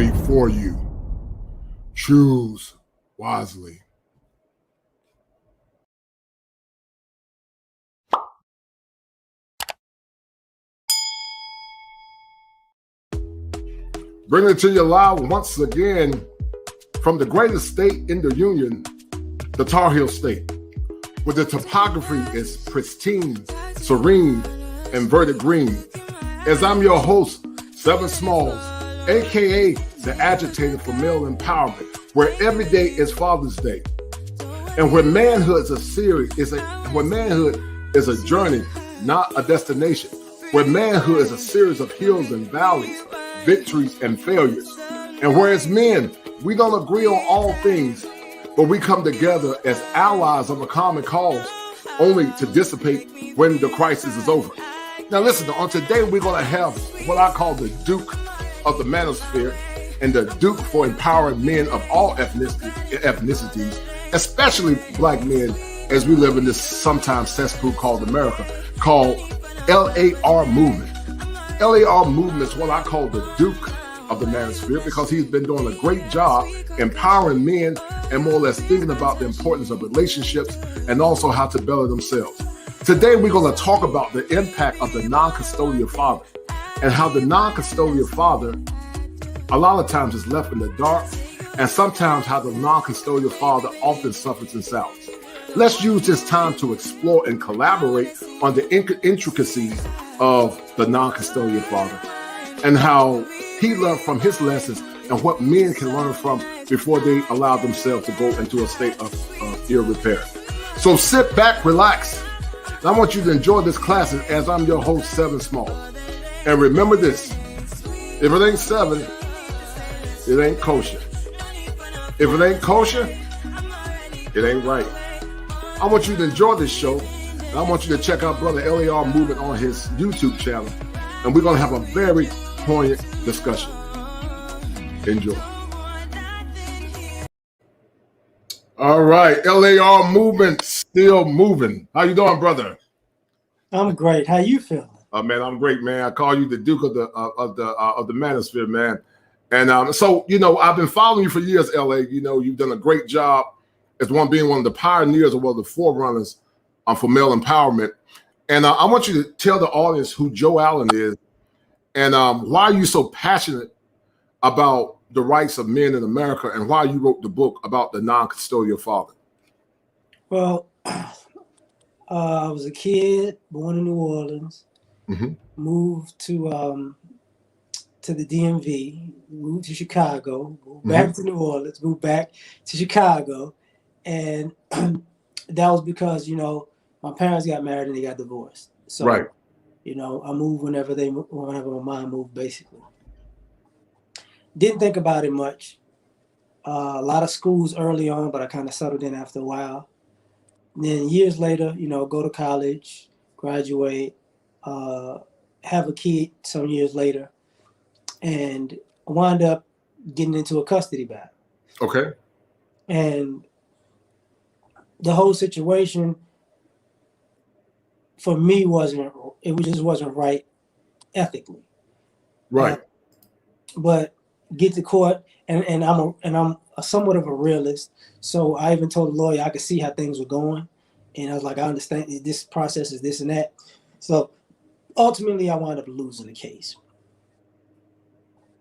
before you. Choose wisely. Bringing it to you live once again from the greatest state in the Union, the Tar Heel State, where the topography is pristine, serene, and verdant green. As I'm your host, Seven Smalls, A.K.A. the agitator for male empowerment, where every day is Father's Day, and where manhood is a journey, not a destination, where manhood is a series of hills and valleys, victories and failures, and whereas men, we don't agree on all things, but we come together as allies of a common cause, only to dissipate when the crisis is over. Now listen, on today we're going to have what I call the Duke of the Manosphere, and the Duke for empowering men of all ethnicities, especially black men, as we live in this sometimes cesspool called America, called L.A.R Movement. L.A.R Movement is what I call the Duke of the Manosphere because he's been doing a great job empowering men and more or less thinking about the importance of relationships and also how to better themselves. Today, we're going to talk about the impact of the non-custodial father and how the non-custodial father a lot of times is left in the dark, and sometimes how the non-custodial father often suffers in silence. Let's use this time to explore and collaborate on the intricacies of the non-custodial father and how he learned from his lessons and what men can learn from before they allow themselves to go into a state of ill repair. So sit back, relax, and I want you to enjoy this class as I'm your host, Seven Small. And remember this, if it ain't seven, it ain't kosher. If it ain't kosher, it ain't right. I want you to enjoy this show, and I want you to check out Brother L.A.R Movement on his YouTube channel, and we're going to have a very poignant discussion. Enjoy. All right, L.A.R Movement, still moving. How you doing, brother? I'm great. How you feeling? Man, I'm great, man. I call you the Duke of the Manosphere, man. And so, you know, I've been following you for years, LA. You know, you've done a great job as being one of the pioneers, or the forerunners for male empowerment. And I want you to tell the audience who Joe Allen is and why are you so passionate about the rights of men in America and why you wrote the book about the non-custodial father. Well, I was a kid born in New Orleans, moved to the DMV, moved to Chicago, moved back to New Orleans, moved back to Chicago. And that was because, you know, my parents got married and they got divorced. So, right. You know, I moved whenever my mom moved, basically. Didn't think about it much. A lot of schools early on, but I kind of settled in after a while. And then years later, you know, go to college, graduate, have a kid some years later, and wound up getting into a custody battle. Okay. And the whole situation for me just wasn't right ethically. Right. But get to court, and I'm somewhat of a realist. So I even told the lawyer I could see how things were going, and I was like, I understand this process is this and that. So ultimately, I wound up losing the case.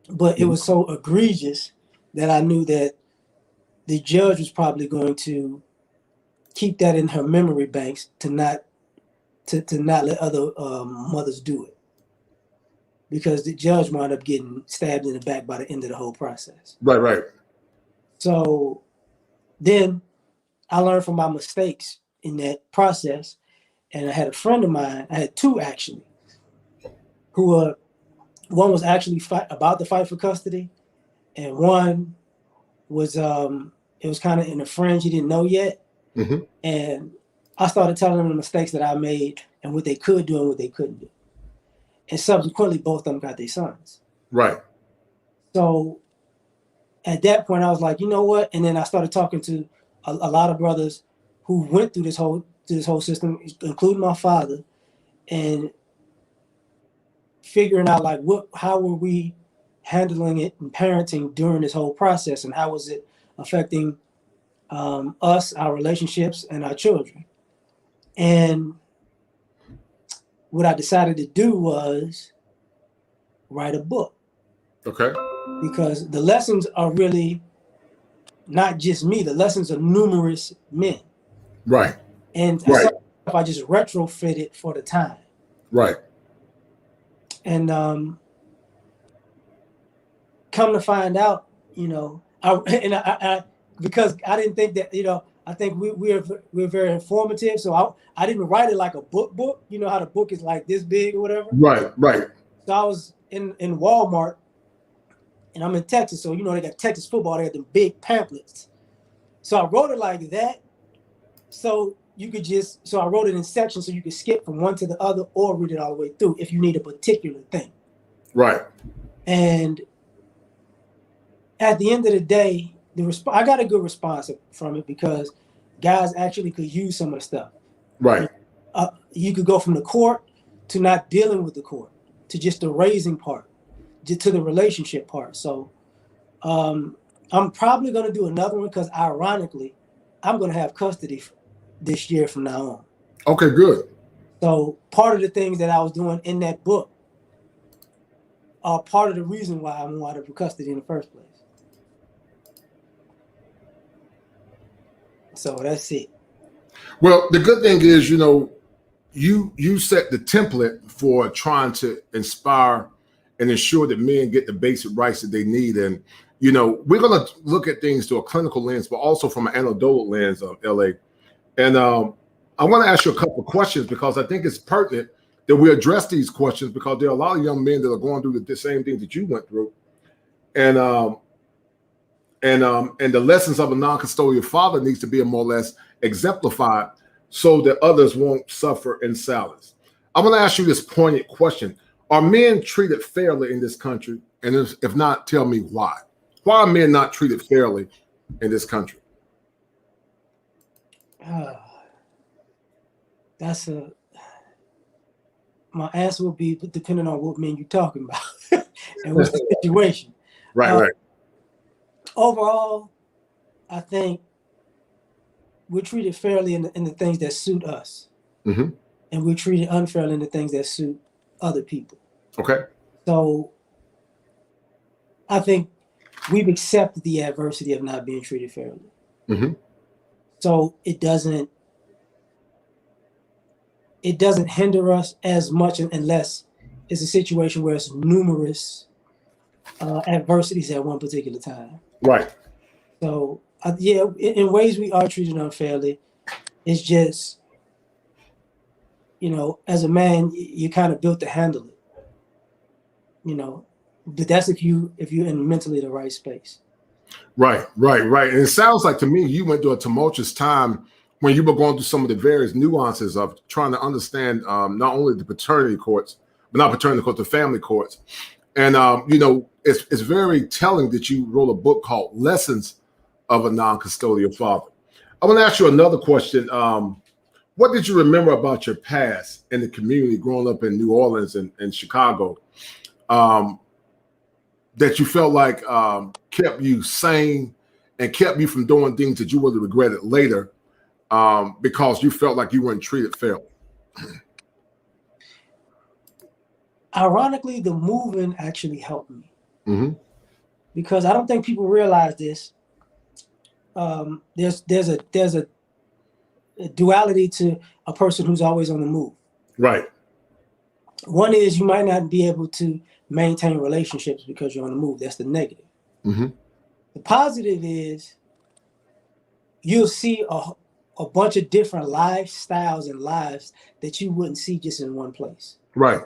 But it was so egregious that I knew that the judge was probably going to keep that in her memory banks to not let other mothers do it, because the judge wound up getting stabbed in the back by the end of the whole process. Right. So then I learned from my mistakes in that process, and I had a friend of mine. I had two actually, who one was actually about to fight for custody, and one was it was kind of in the fringe. He didn't know yet, and I started telling them the mistakes that I made and what they could do and what they couldn't do. And subsequently, both of them got their sons. Right. So at that point, I was like, you know what? And then I started talking to a lot of brothers who went through this whole system, including my father, and figuring out like how were we handling it and parenting during this whole process, and how was it affecting us, our relationships, and our children. And what I decided to do was write a book. Okay. Because the lessons are really not just me. The lessons are numerous men. Right. And Right. I just retrofitted for the time. Right. And come to find out, I because I didn't think that, I think we're very informative. So I didn't write it like a book. You know how the book is like this big or whatever. Right. Right. So I was in Walmart, and I'm in Texas. So, they got Texas football. They got them big pamphlets. So I wrote it like that. So I wrote it in sections so you could skip from one to the other or read it all the way through if you need a particular thing. Right. And at the end of the day, I got a good response from it because guys actually could use some of the stuff. Right. You could go from the court to not dealing with the court to just the raising part to the relationship part. So I'm probably going to do another one because ironically, I'm going to have custody this year from now on. Okay, good. So part of the things that I was doing in that book are part of the reason why I wanted custody in the first place. So that's it. Well, the good thing is, you set the template for trying to inspire and ensure that men get the basic rights that they need. And, we're going to look at things through a clinical lens, but also from an anecdotal lens of L.A. And I want to ask you a couple of questions because I think it's pertinent that we address these questions because there are a lot of young men that are going through the same things that you went through. And the lessons of a non-custodial father needs to be more or less exemplified so that others won't suffer in silence. I'm going to ask you this poignant question. Are men treated fairly in this country? And if not, tell me why. Why are men not treated fairly in this country? My answer would be depending on what men you're talking about and what's the situation. Right. Overall, I think we're treated fairly in the things that suit us. Mm-hmm. And we're treated unfairly in the things that suit other people. Okay. So I think we've accepted the adversity of not being treated fairly. Mm-hmm. So it doesn't hinder us as much unless it's a situation where it's numerous adversities at one particular time. Right. So in ways we are treated unfairly. It's just, as a man, you kind of built to handle it. But that's if you're in mentally the right space. Right. And it sounds like to me you went through a tumultuous time when you were going through some of the various nuances of trying to understand not only the paternity courts, but not paternity courts, the family courts. And, it's very telling that you wrote a book called Lessons of a Non-Custodial Father. I want to ask you another question. What did you remember about your past in the community growing up in New Orleans and Chicago that you felt like kept you sane and kept you from doing things that you would have regretted later because you felt like you weren't treated fairly? Ironically, the movement actually helped me. Mm-hmm. Because I don't think people realize this. There's a duality to a person who's always on the move. Right. One is you might not be able to maintain relationships because you're on the move. That's the negative. Mm-hmm. The positive is you'll see a bunch of different lifestyles and lives that you wouldn't see just in one place. Right.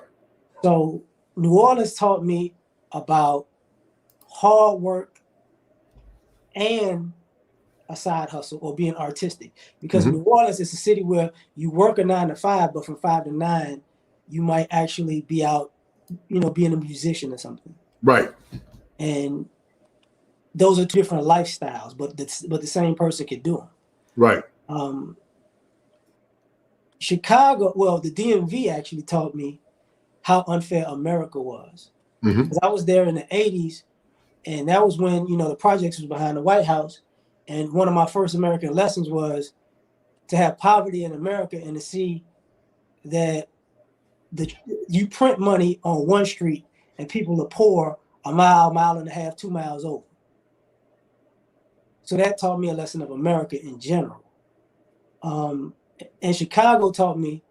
So New Orleans taught me about hard work and a side hustle or being artistic. Because New Orleans is a city where you work a 9 to 5, but from 5 to 9, you might actually be out, being a musician or something. Right. And those are two different lifestyles, but the same person could do them. Right. Chicago, well, the DMV actually taught me how unfair America was. Because I was there in the 80s, and that was when, you know, the projects was behind the White House. And one of my first American lessons was to have poverty in America and to see that you print money on one street and people are poor a mile and a half, 2 miles over. So that taught me a lesson of America in general. And Chicago taught me,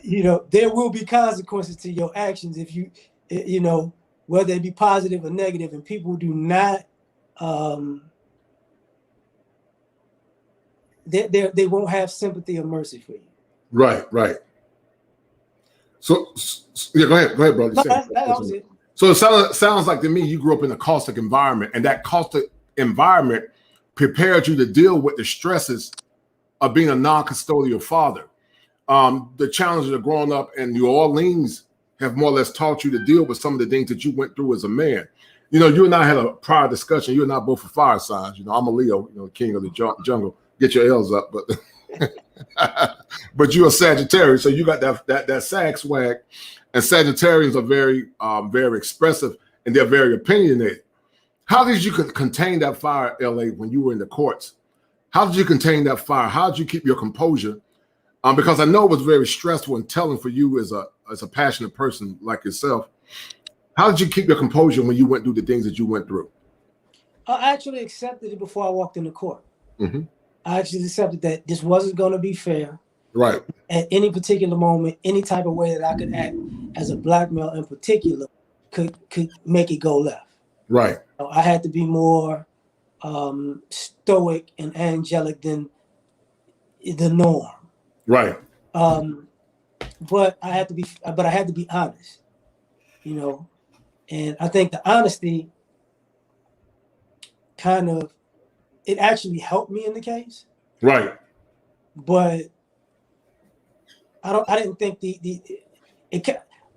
you know, there will be consequences to your actions if you, you know, whether it be positive or negative, and people do not, they won't have sympathy or mercy for you. Right. So yeah, go ahead, brother. No, that was it. So it sounds like to me you grew up in a caustic environment, and that caustic environment prepared you to deal with the stresses of being a non-custodial father. The challenges of growing up in New Orleans have more or less taught you to deal with some of the things that you went through as a man. You know, you and I had a prior discussion. You and I both are fire signs. You know, I'm a Leo, you know, king of the jungle. Get your L's up, but but you're a Sagittarius, so you got that sag swag. And Sagittarians are very, very expressive, and they're very opinionated. How did you contain that fire, L.A., when you were in the courts? How did you contain that fire? How did you keep your composure? Because I know it was very stressful and telling for you as a passionate person like yourself. How did you keep your composure when you went through the things that you went through? I actually accepted it before I walked in the court. I actually accepted that this wasn't going to be fair. Right. At any particular moment, any type of way that I could act as a black male in particular could make it go left. Right. So I had to be more stoic and angelic than the norm. Right. But I had to be honest, you know, and I think the honesty kind of, it actually helped me in the case. Right. But I didn't think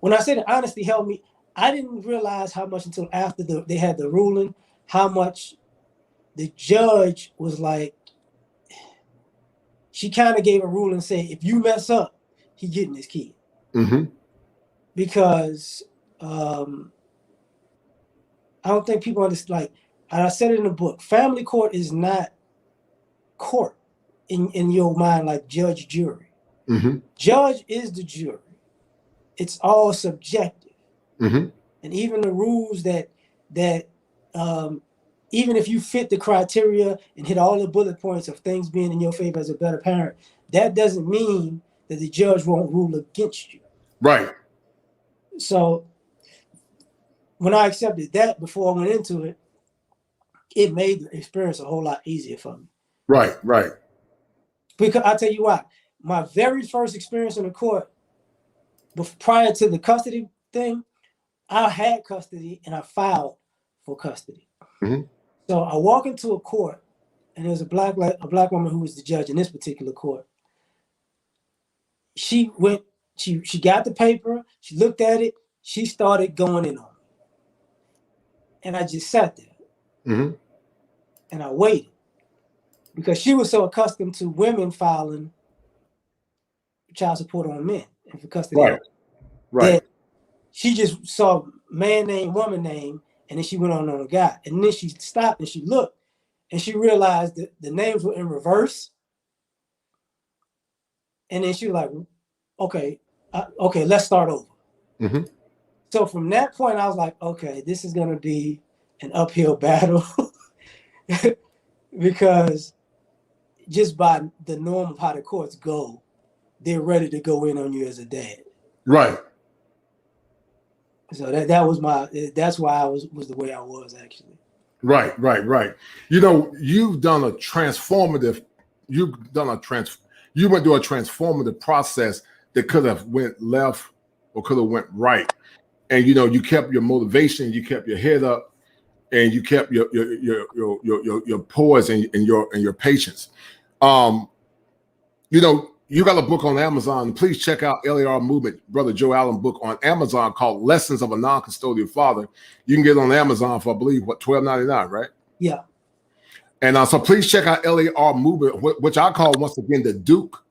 when I say the honesty helped me, I didn't realize how much until after they had the ruling, how much the judge was like, she kind of gave a ruling saying, if you mess up, he getting his kid. Because I don't think people understand, like, and I said it in the book, family court is not court in your mind like judge, jury. Judge is the jury. It's all subjective. And even the rules that even if you fit the criteria and hit all the bullet points of things being in your favor as a better parent, that doesn't mean that the judge won't rule against you. Right. So when I accepted that before I went into it, it made the experience a whole lot easier for me. Right. Because I'll tell you why. My very first experience in the court, prior to the custody thing, I had custody and I filed for custody. So I walk into a court, and there's a black woman who was the judge in this particular court. She got the paper, she looked at it, she started going in on me. And I just sat there. And I waited. Because she was so accustomed to women filing child support on men and for custody. Right. That she just saw man name, woman name, and then she went on a guy. And then she stopped and she looked and she realized that the names were in reverse. And then she was like, okay, let's start over. So from that point, I was like, okay, this is going to be an uphill battle because just by the norm of how the courts go, they're ready to go in on you as a dad. Right. So that's why I was the way I was actually. Right. You know, you went through a transformative process that could have went left or could have went right. And, you know, you kept your motivation, you kept your head up, and you kept your poise and your patience. You know, you got a book on Amazon. Please check out L.A.R Movement, Brother Joe Allen book on Amazon called Lessons of a Non-Custodial Father. You can get it on Amazon for, I believe, $12.99, right? Yeah. And so please check out L.A.R Movement, which I call, once again, the Duke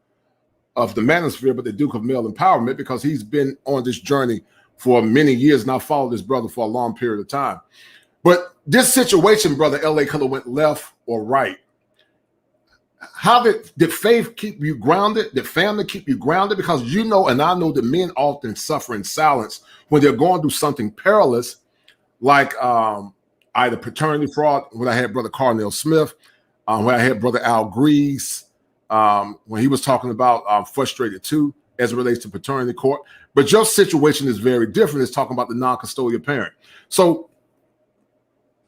of the manosphere, but the Duke of Male Empowerment, because he's been on this journey for many years, and I followed this brother for a long period of time. But this situation, brother L.A., could have went left or right. How did faith keep you grounded? Did family keep you grounded? Because you know, and I know that men often suffer in silence when they're going through something perilous, like either paternity fraud, when I had brother Carnell Smith, when I had brother Al Grease, when he was talking about frustrated too, as it relates to paternity court. But your situation is very different. It's talking about the non-custodial parent. So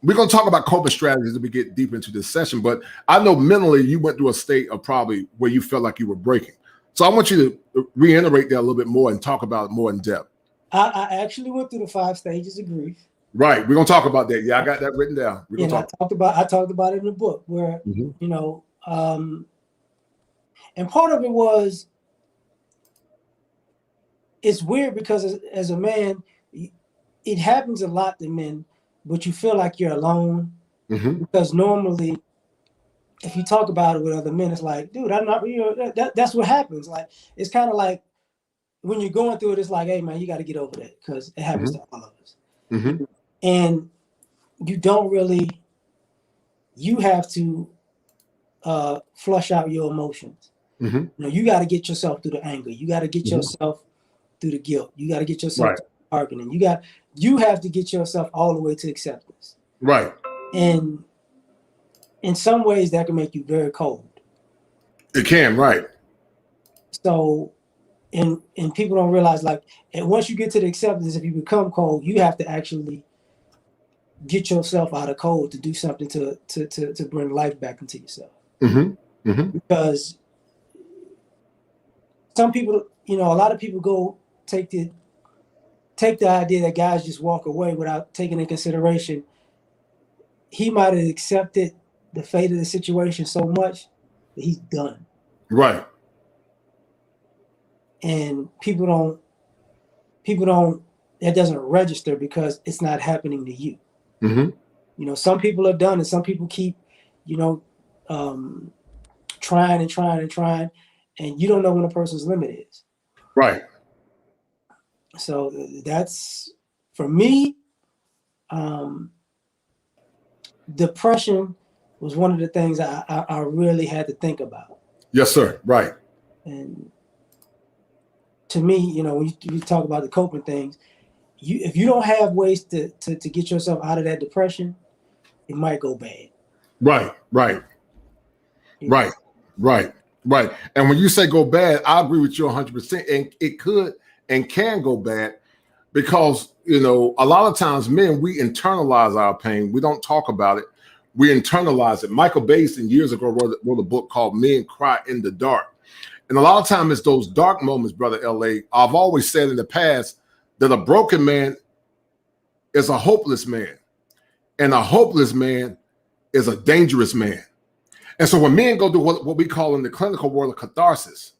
we're going to talk about coping strategies as we get deep into this session, but I know mentally you went through a state of probably where you felt like you were breaking. So I want you to reiterate that a little bit more and talk about it more in depth. I actually went through the 5 stages of grief. Right. We're going to talk about that. Yeah, I got that written down. We're and I talked about it in the book where, you know, and part of it was, it's weird because as a man, it happens a lot to men, but you feel like you're alone because normally if you talk about it with other men, it's like, dude, I'm not, you know, that's what happens. Like, it's kind of like when you're going through it, it's like, hey man, you got to get over that because it happens to all of us. And you don't really, you have to flush out your emotions. You know, you got to get yourself through the anger. You got to get yourself through the guilt. You got to get yourself through the arguing. You have to get yourself all the way to acceptance. Right. And in some ways that can make you very cold. It can, right. So, and people don't realize, like, and once you get to the acceptance, if you become cold, you have to actually get yourself out of cold to do something to bring life back into yourself. Because some people, you know, a lot of people go take the idea that guys just walk away without taking into consideration he might have accepted the fate of the situation so much that he's done. Right. And people don't, that doesn't register because it's not happening to you. You know, some people are done and some people keep, you know, trying, and you don't know when a person's limit is. Right. So that's, for me, depression was one of the things I really had to think about. Yes, sir. Right. And to me, you know, when you talk about the coping things, if you don't have ways to get yourself out of that depression, it might go bad. Right. And when you say go bad, I agree with you 100%. And it could and can go bad because, you know, a lot of times men, we internalize our pain. We don't talk about it. We internalize it. Michael Basin years ago wrote a book called Men Cry in the Dark. And a lot of times it's those dark moments, brother L.A. I've always said in the past that a broken man is a hopeless man. And a hopeless man is a dangerous man. And so when men go through what we call in the clinical world a catharsis,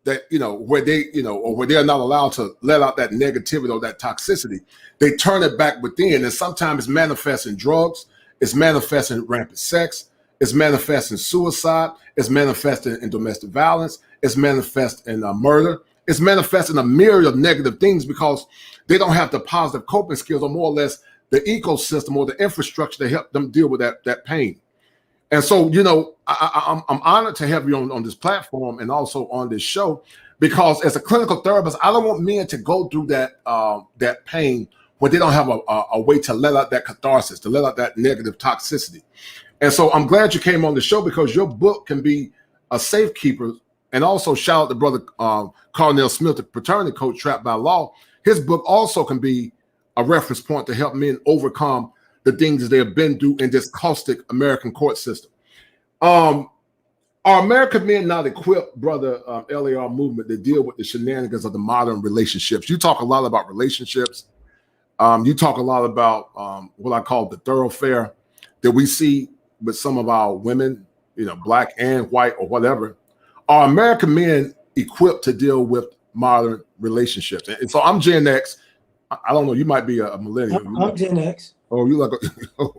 that, you know, where they, you know, or where they're not allowed to let out that negativity or that toxicity, they turn it back within. And sometimes it's manifest in drugs, it's manifest in rampant sex, it's manifest in suicide, it's manifest in domestic violence, it's manifest in murder, it's manifest in a myriad of negative things because they don't have the positive coping skills or more or less the ecosystem or the infrastructure to help them deal with that pain. And so, you know, I'm honored to have you on this platform and also on this show, because as a clinical therapist, I don't want men to go through that pain when they don't have a way to let out that catharsis, to let out that negative toxicity. And so I'm glad you came on the show because your book can be a safekeeper. And also shout out to brother Carnell Smith, the paternity coach, Trapped by Law. His book also can be a reference point to help men overcome the things that they have been through in this caustic American court system. Are American men not equipped, brother L.A.R Movement, to deal with the shenanigans of the modern relationships? You talk a lot about relationships. You talk a lot about what I call the thoroughfare that we see with some of our women, you know, black and white or whatever. Are American men equipped to deal with modern relationships? And so I'm Gen X. I don't know. You might be a millennial. I'm Gen X. Oh, you look.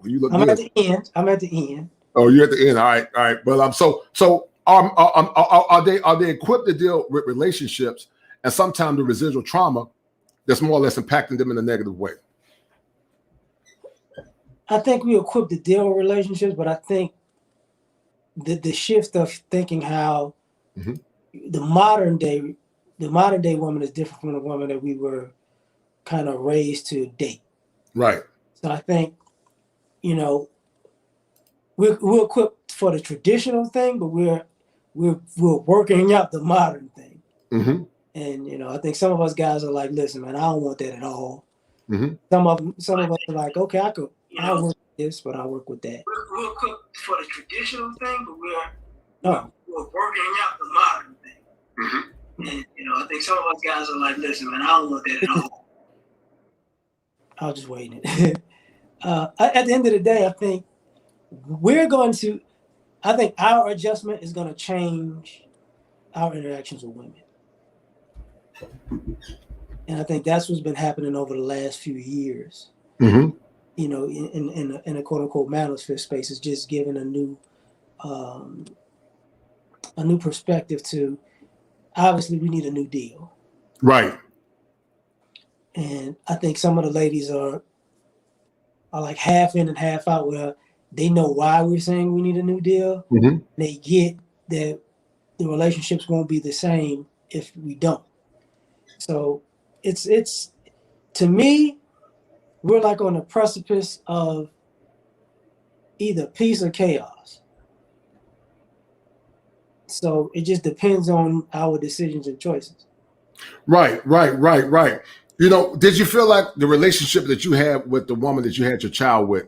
You look. I'm good. at the end. I'm at the end. Oh, you're at the end. All right. But so are they equipped to deal with relationships and sometimes the residual trauma that's more or less impacting them in a negative way? I think we're equipped to deal with relationships, but I think the shift of thinking how the modern day woman is different from the woman that we were kind of raised to date. Right. So I think, we're equipped for the traditional thing, but we're working out the modern thing. And I think some of us guys are like, listen, man, I don't want that at all. Some of us are like, okay, I'll work with this, but I'll work with that. We're equipped for the traditional thing, but we're working out the modern thing. And I think some of us guys are like, listen, man, I don't want that at all. I'll just wait it. At the end of the day, I think our adjustment is going to change our interactions with women. And I think that's what's been happening over the last few years. In a quote unquote manosphere space, is just giving a new perspective to, obviously we need a new deal. Right. And I think some of the ladies are like half in and half out, where they know why we're saying we need a new deal. They get that the relationships won't be the same if we don't. So it's to me, we're like on the precipice of either peace or chaos. So it just depends on our decisions and choices. Right. Did you feel like the relationship that you had with the woman that you had your child with,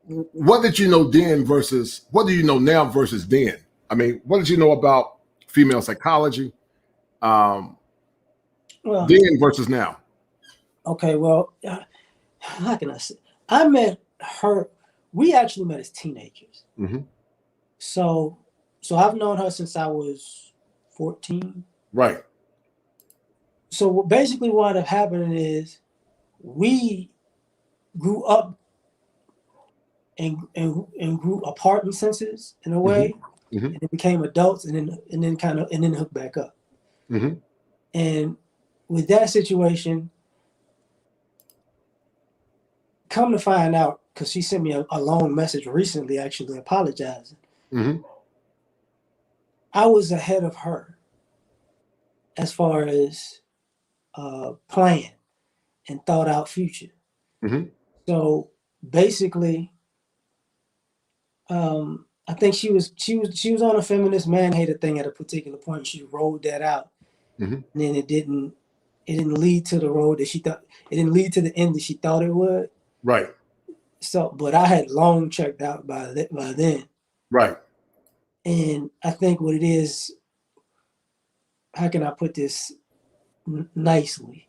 what did you know then versus what do you know now versus then? I mean, what did you know about female psychology then versus now? Okay, well, how can I say? I met her. We actually met as teenagers. So I've known her since I was 14. Right. So basically what ended up happening is we grew up and grew apart in senses in a way, and it became adults, and then hooked back up. And with that situation, come to find out, because she sent me a long message recently, actually apologizing. I was ahead of her as far as plan and thought out future. So basically, I think she was on a feminist man-hater thing at a particular point. She rolled that out, and then it didn't lead to the road that she thought. It didn't lead to the end that she thought it would. Right. So, but I had long checked out by then. Right. And I think what it is, how can I put this nicely?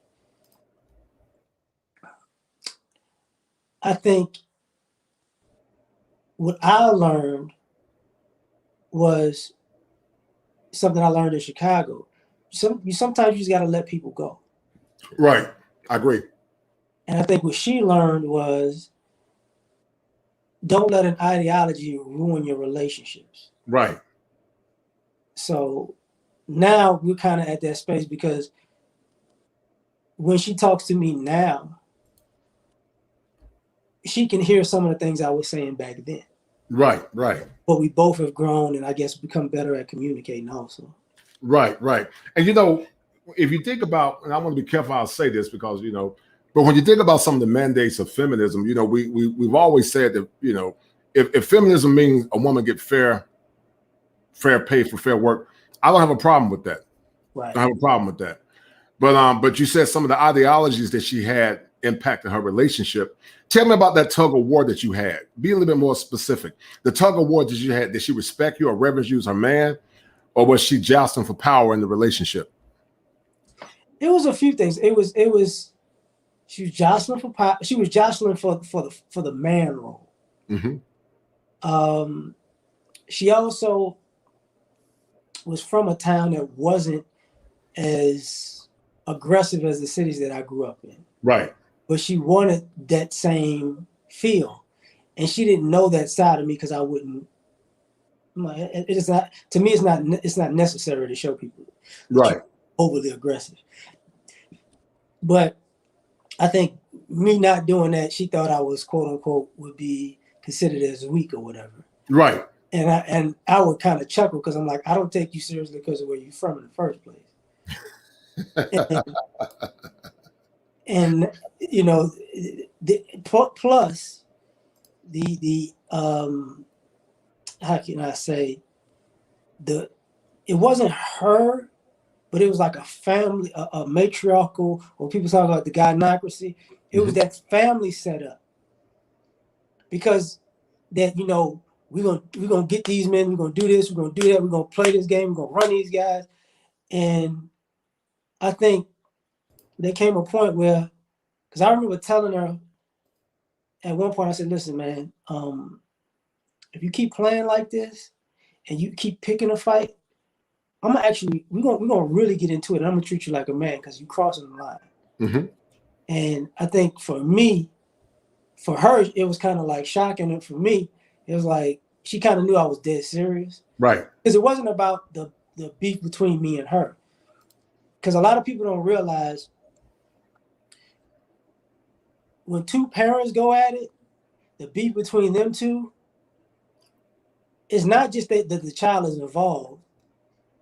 I think what I learned was something I learned in Chicago. Sometimes you just got to let people go. Right. I agree. And I think what she learned was, don't let an ideology ruin your relationships. Right. So now we're kind of at that space, because when she talks to me now, she can hear some of the things I was saying back then. Right. But we both have grown and I guess become better at communicating also. Right. And if you think about, and I want to be careful how I say this, because but when you think about some of the mandates of feminism, we've always said that if feminism means a woman get fair pay for fair work, I don't have a problem with that. Right. I don't have a problem with that. But you said some of the ideologies that she had impacted her relationship. Tell me about that tug of war that you had. Be a little bit more specific. The tug of war that you had, did she respect you or reverence you as her man, or was she jousting for power in the relationship? It was a few things. It was she was jostling for power. She was jostling for the man role. She also was from a town that wasn't as aggressive as the cities that I grew up in. Right. But she wanted that same feel. And she didn't know that side of me because I wouldn't It is not, to me, it's not necessary to show people that Right. you're overly aggressive. But I think me not doing that, she thought I was, quote unquote, would be considered as weak or whatever. Right. And I would kind of chuckle because I'm like, I don't take you seriously because of where you're from in the first place. and you know, plus the how can I say, it wasn't her, but it was like a family, a matriarchal, or people talk about the gynocracy. It was that family setup, because that, you know, we're gonna get these men, we're gonna do this, we're gonna do that, we're gonna play this game, we're gonna run these guys. And I think there came a point where, because I remember telling her at one point, I said, listen, man, if you keep playing like this and you keep picking a fight, we're gonna really get into it. And I'm gonna treat you like a man because you're crossing the line. And I think for me, for her, it was kind of like shocking. And for me, it was like she kind of knew I was dead serious. Right. Because it wasn't about the beef between me and her. Because a lot of people don't realize when two parents go at it, the beef between them two, it's not just that the child is involved.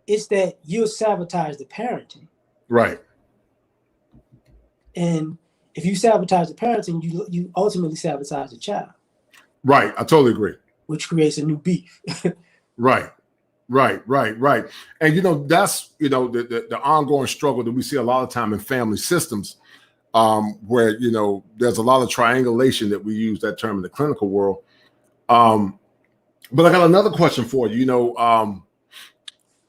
It's that you'll sabotage the parenting. Right. And if you sabotage the parenting, you ultimately sabotage the child. Right. I totally agree. Which creates a new beef. Right. And, you know, that's, you know, the ongoing struggle that we see a lot of time in family systems, where, you know, there's a lot of triangulation, that we use that term in the clinical world. But I got another question for you. You know,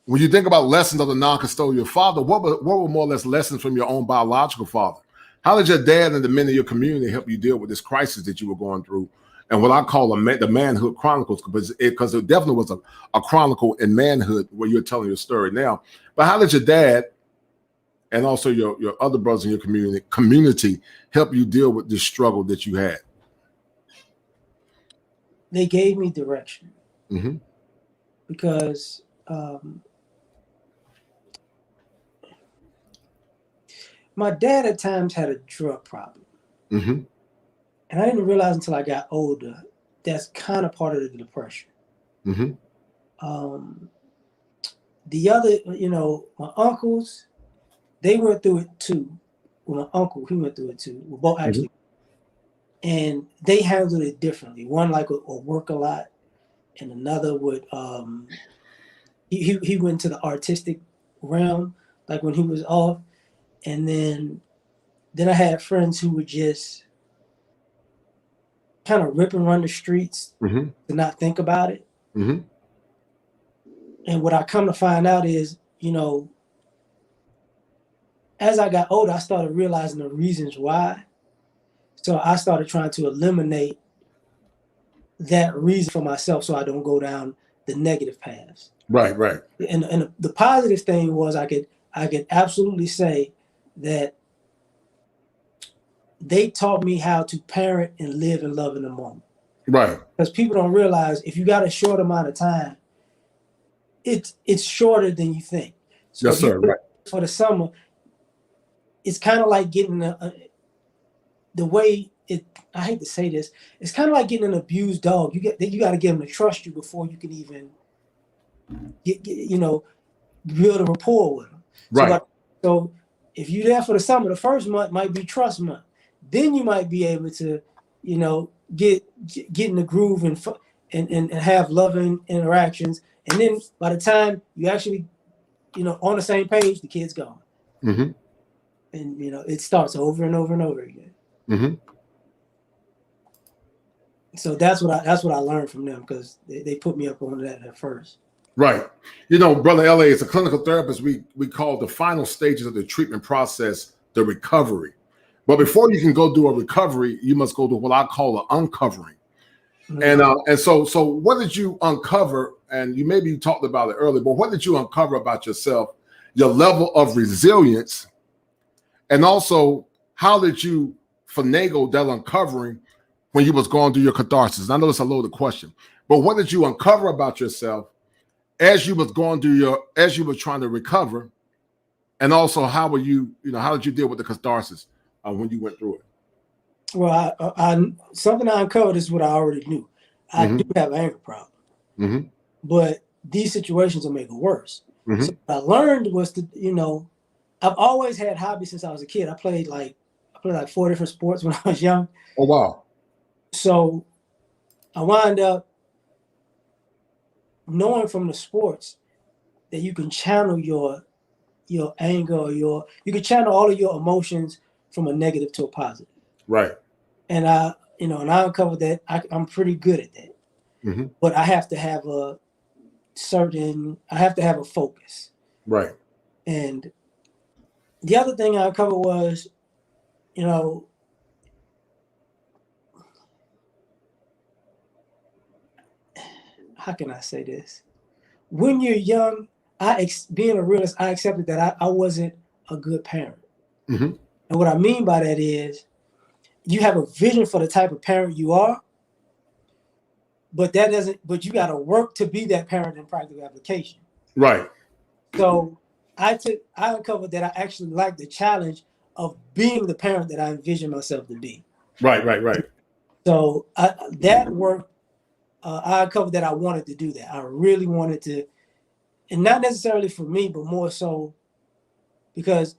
when you think about lessons of the non-custodial father, what were more or less lessons from your own biological father? How did your dad and the men in your community help you deal with this crisis that you were going through? And what I call the manhood chronicles, because it definitely was a chronicle in manhood where you're telling your story now. But how did your dad and also your other brothers in your community help you deal with this struggle that you had? They gave me direction. Because my dad at times had a drug problem. And I didn't realize until I got older, that's kind of part of the depression. The other, you know, my uncles, they went through it too. Well, my uncle, he went through it too. Well, both actually. And they handled it differently. One like would work a lot, and another would, he went to the artistic realm, like when he was off. And then I had friends who would just kind of rip and run the streets to not think about it. And what I come to find out is, you know, as I got older, I started realizing the reasons why. So I started trying to eliminate that reason for myself so I don't go down the negative paths. Right. And the positive thing was I could absolutely say that they taught me how to parent and live and love in the moment. Right. Because people don't realize if you got a short amount of time, it's shorter than you think. So yes, sir. Right. For the summer, it's kind of like getting the way it. I hate to say this. It's kind of like getting an abused dog. You got to get them to trust you before you can even get you know, build a rapport with them. Right. So if you're there for the summer, the first month might be trust month. Then you might be able to, you know, get in the groove and have loving interactions. And then by the time you actually, you know, on the same page, the kid's gone. And you know, it starts over and over and over again. So that's what I learned from them, because they put me up on that at first. Right. You know, Brother L.A., as a clinical therapist, we call the final stages of the treatment process the recovery. But before you can go do a recovery, you must go to what I call an uncovering. And so what did you uncover? And you maybe talked about it earlier, but what did you uncover about yourself, your level of resilience, and also how did you finagle that uncovering when you was going through your catharsis? I know it's a loaded question, but what did you uncover about yourself, as you was going through as you were trying to recover, and also how were you, how did you deal with the catharsis when you went through it? Well, I something I uncovered is what I already knew. I do have an anger problem, but these situations will make it worse. So what I learned was to, I've always had hobbies since I was a kid. I played like 4 different sports when I was young. Oh wow! So I wind up knowing from the sports that you can channel your anger, or you can channel all of your emotions from a negative to a positive. Right. And I uncovered that I'm pretty good at that. But I have to have a focus. Right. And the other thing I uncovered was, how can I say this? When you're young, being a realist, I accepted that I wasn't a good parent. And what I mean by that is, you have a vision for the type of parent you are, but you got to work to be that parent in practical application. Right. So I uncovered that I actually like the challenge of being the parent that I envision myself to be. Right. So that work, I uncovered that I wanted to do that. I really wanted to, and not necessarily for me, but more so because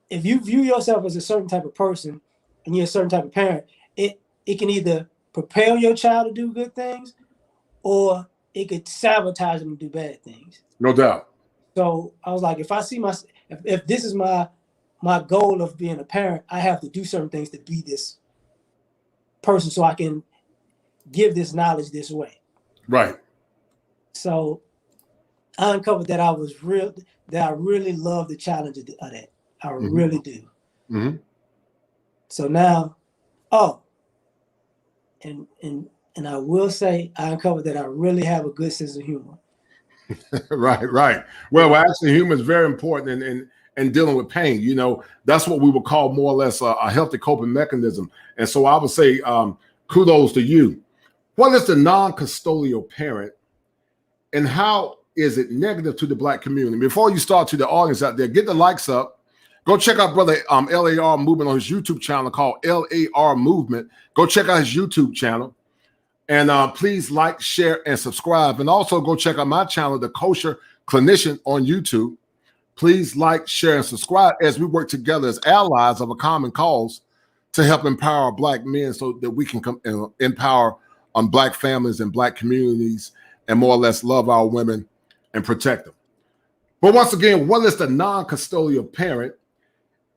if you view yourself as a certain type of person and you're a certain type of parent, it can either propel your child to do good things, or it could sabotage them to do bad things. No doubt. So I was like, if I see if this is my goal of being a parent, I have to do certain things to be this person so I can give this knowledge this way. Right. So I uncovered that I really love the challenge of that. I really do. So now, and I will say I uncovered that I really have a good sense of humor. Right. Well, actually, humor is very important in dealing with pain. That's what we would call more or less a healthy coping mechanism. And so I would say kudos to you. What is the non-custodial parent, and how is it negative to the Black community? Before you start, to the audience out there, get the likes up. Go check out brother L.A.R Movement on his YouTube channel called L.A.R Movement. Go check out his YouTube channel. And please like, share, and subscribe. And also go check out my channel, The Kosher Clinician, on YouTube. Please like, share, and subscribe as we work together as allies of a common cause to help empower Black men so that we can empower Black families and Black communities, and more or less love our women and protect them. But once again, what is the non-custodial parent,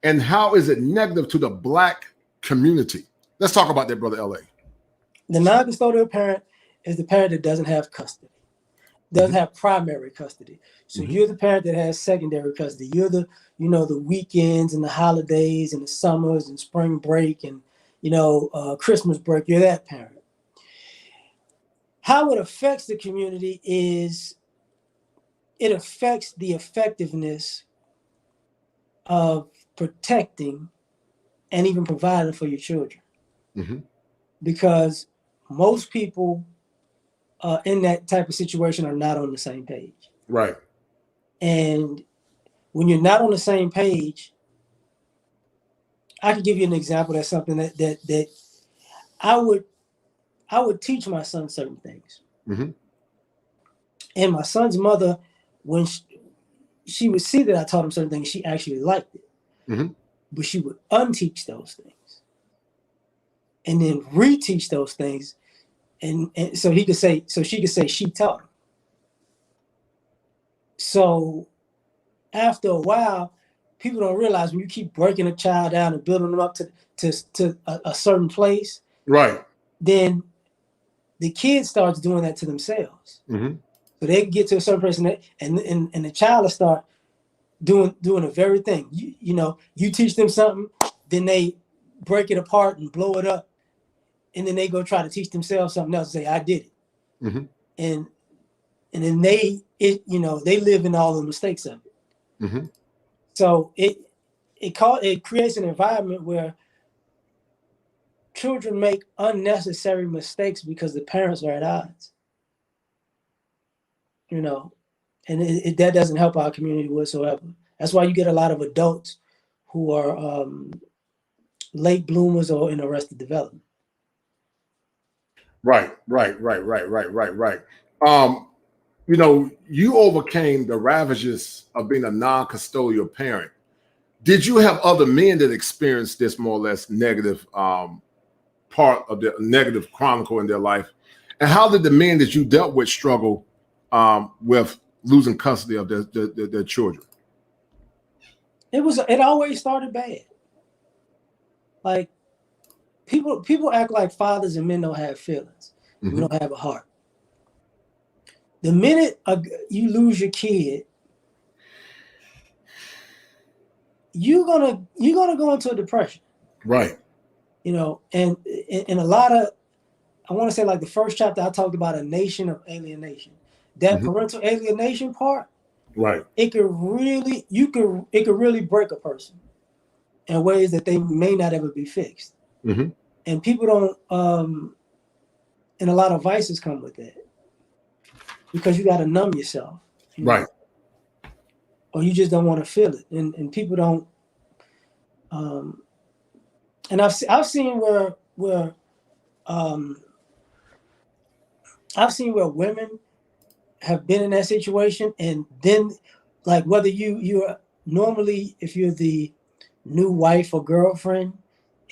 and how is it negative to the Black community? Let's talk about that, brother L.A. The non-custodial parent is the parent that doesn't have custody, doesn't have primary custody. So you're the parent that has secondary custody. You're the weekends and the holidays and the summers and spring break and, Christmas break. You're that parent. How it affects the community is it affects the effectiveness of protecting and even providing for your children. Because most people in that type of situation are not on the same page. Right. And when you're not on the same page, I could give you an example. That's something that I would teach my son certain things. And my son's mother, when she would see that I taught him certain things, she actually liked it. But she would unteach those things and then reteach those things. And so she could say she taught him. So after a while, people don't realize when you keep breaking a child down and building them up to a certain place, right, then the kid starts doing that to themselves. So they get to a certain place, and the child will start doing the very thing. You teach them something, then they break it apart and blow it up, and then they go try to teach themselves something else and say, I did it. And then they live in all the mistakes of it. So it creates an environment where children make unnecessary mistakes because the parents are at odds. and that doesn't help our community whatsoever. That's why you get a lot of adults who are late bloomers or in arrested development. Right. You know, you overcame the ravages of being a non-custodial parent. Did you have other men that experienced this more or less negative part of the negative chronicle in their life? And how did the men that you dealt with struggle with losing custody of their children? It always started bad. Like people act like fathers and men don't have feelings. Mm-hmm. We don't have a heart. The minute you lose your kid, you're gonna go into a depression. Right. You know, and a lot of, I want to say, like the first chapter, I talked about a nation of alienation. That parental alienation part, right? It could really break a person in ways that they may not ever be fixed. Mm-hmm. And people don't, and a lot of vices come with that, because you got to numb yourself, right? Or you just don't want to feel it, and people don't. And I've seen where I've seen where women have been in that situation, and then, like, whether you're normally, if you're the new wife or girlfriend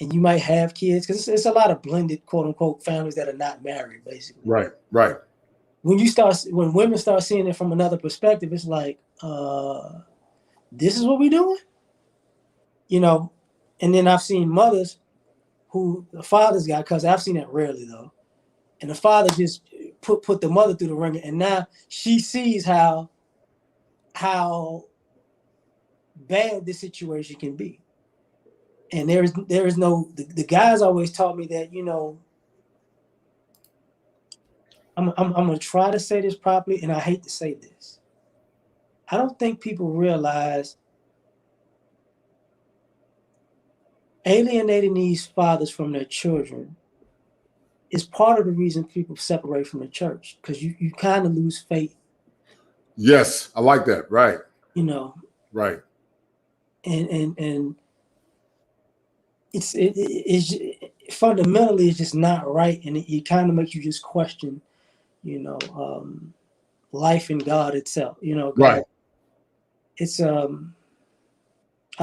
and you might have kids, because it's a lot of blended, quote unquote, families that are not married, basically. Right. When women start seeing it from another perspective, it's like, this is what we doing, you know. And then I've seen mothers who the fathers got, because I've seen it rarely though, and the father just put the mother through the ringer, and now she sees how bad this situation can be. And there is no, the guys always taught me that, you know, I'm gonna try to say this properly, and I hate to say this. I don't think people realize alienating these fathers from their children is part of the reason people separate from the church, because you kind of lose faith. Yes, I like that. Right. You know. Right. And it's fundamentally, it's just not right, and it kind of makes you just question, you know, life and God itself. You know. God, right. It's I've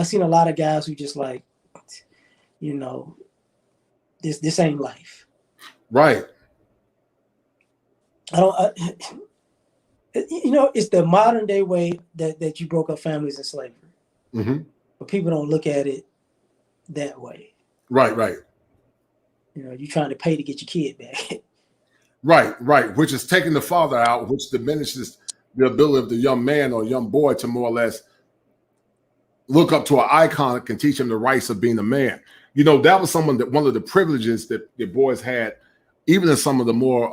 seen a lot of guys who just like, you know, this ain't life. Right. You know, it's the modern day way that you broke up families in slavery. Mm-hmm. But people don't look at it that way. Right. You know, you're trying to pay to get your kid back. Right. Which is taking the father out, which diminishes the ability of the young man or young boy to more or less look up to an icon that can teach him the rights of being a man. You know, that was one of the privileges that the boys had, even in some of the more,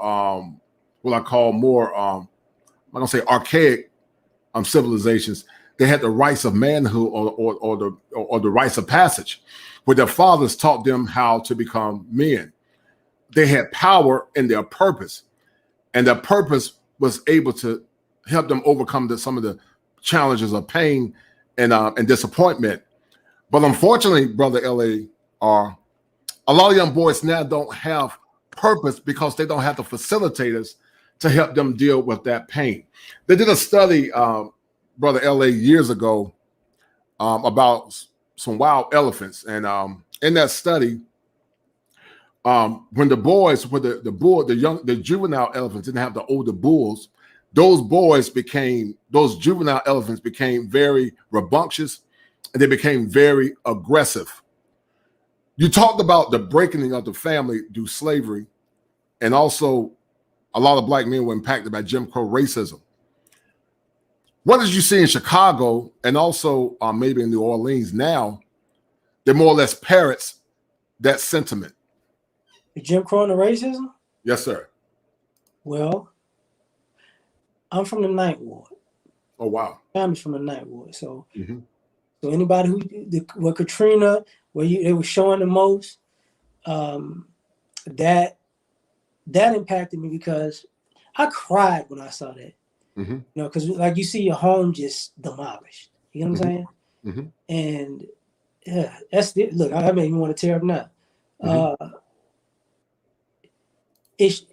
what I call more, I'm going to say archaic civilizations. They had the rites of manhood or the rites of passage, where their fathers taught them how to become men. They had power in their purpose, and their purpose was able to help them overcome some of the challenges of pain and disappointment. But unfortunately, Brother L.A.R, a lot of young boys now don't have purpose because they don't have the facilitators to help them deal with that pain. They did a study, Brother L.A., years ago about some wild elephants. And in that study, when the boys, when the juvenile elephants didn't have the older bulls, those juvenile elephants became very rambunctious, and they became very aggressive. You talked about the breaking of the family through slavery, and also a lot of Black men were impacted by Jim Crow racism. What did you see in Chicago and also maybe in New Orleans now that more or less parrots that sentiment? The Jim Crow and the racism? Yes, sir. Well, I'm from the Ninth Ward. Oh, wow. Family's from the Ninth Ward. So, so anybody where Katrina, where they were showing the most, that impacted me, because I cried when I saw that. Mm-hmm. You know, because like you see your home just demolished. You know what I'm saying? Mm-hmm. And yeah, that's it. Look, I may even want to tear up now. It's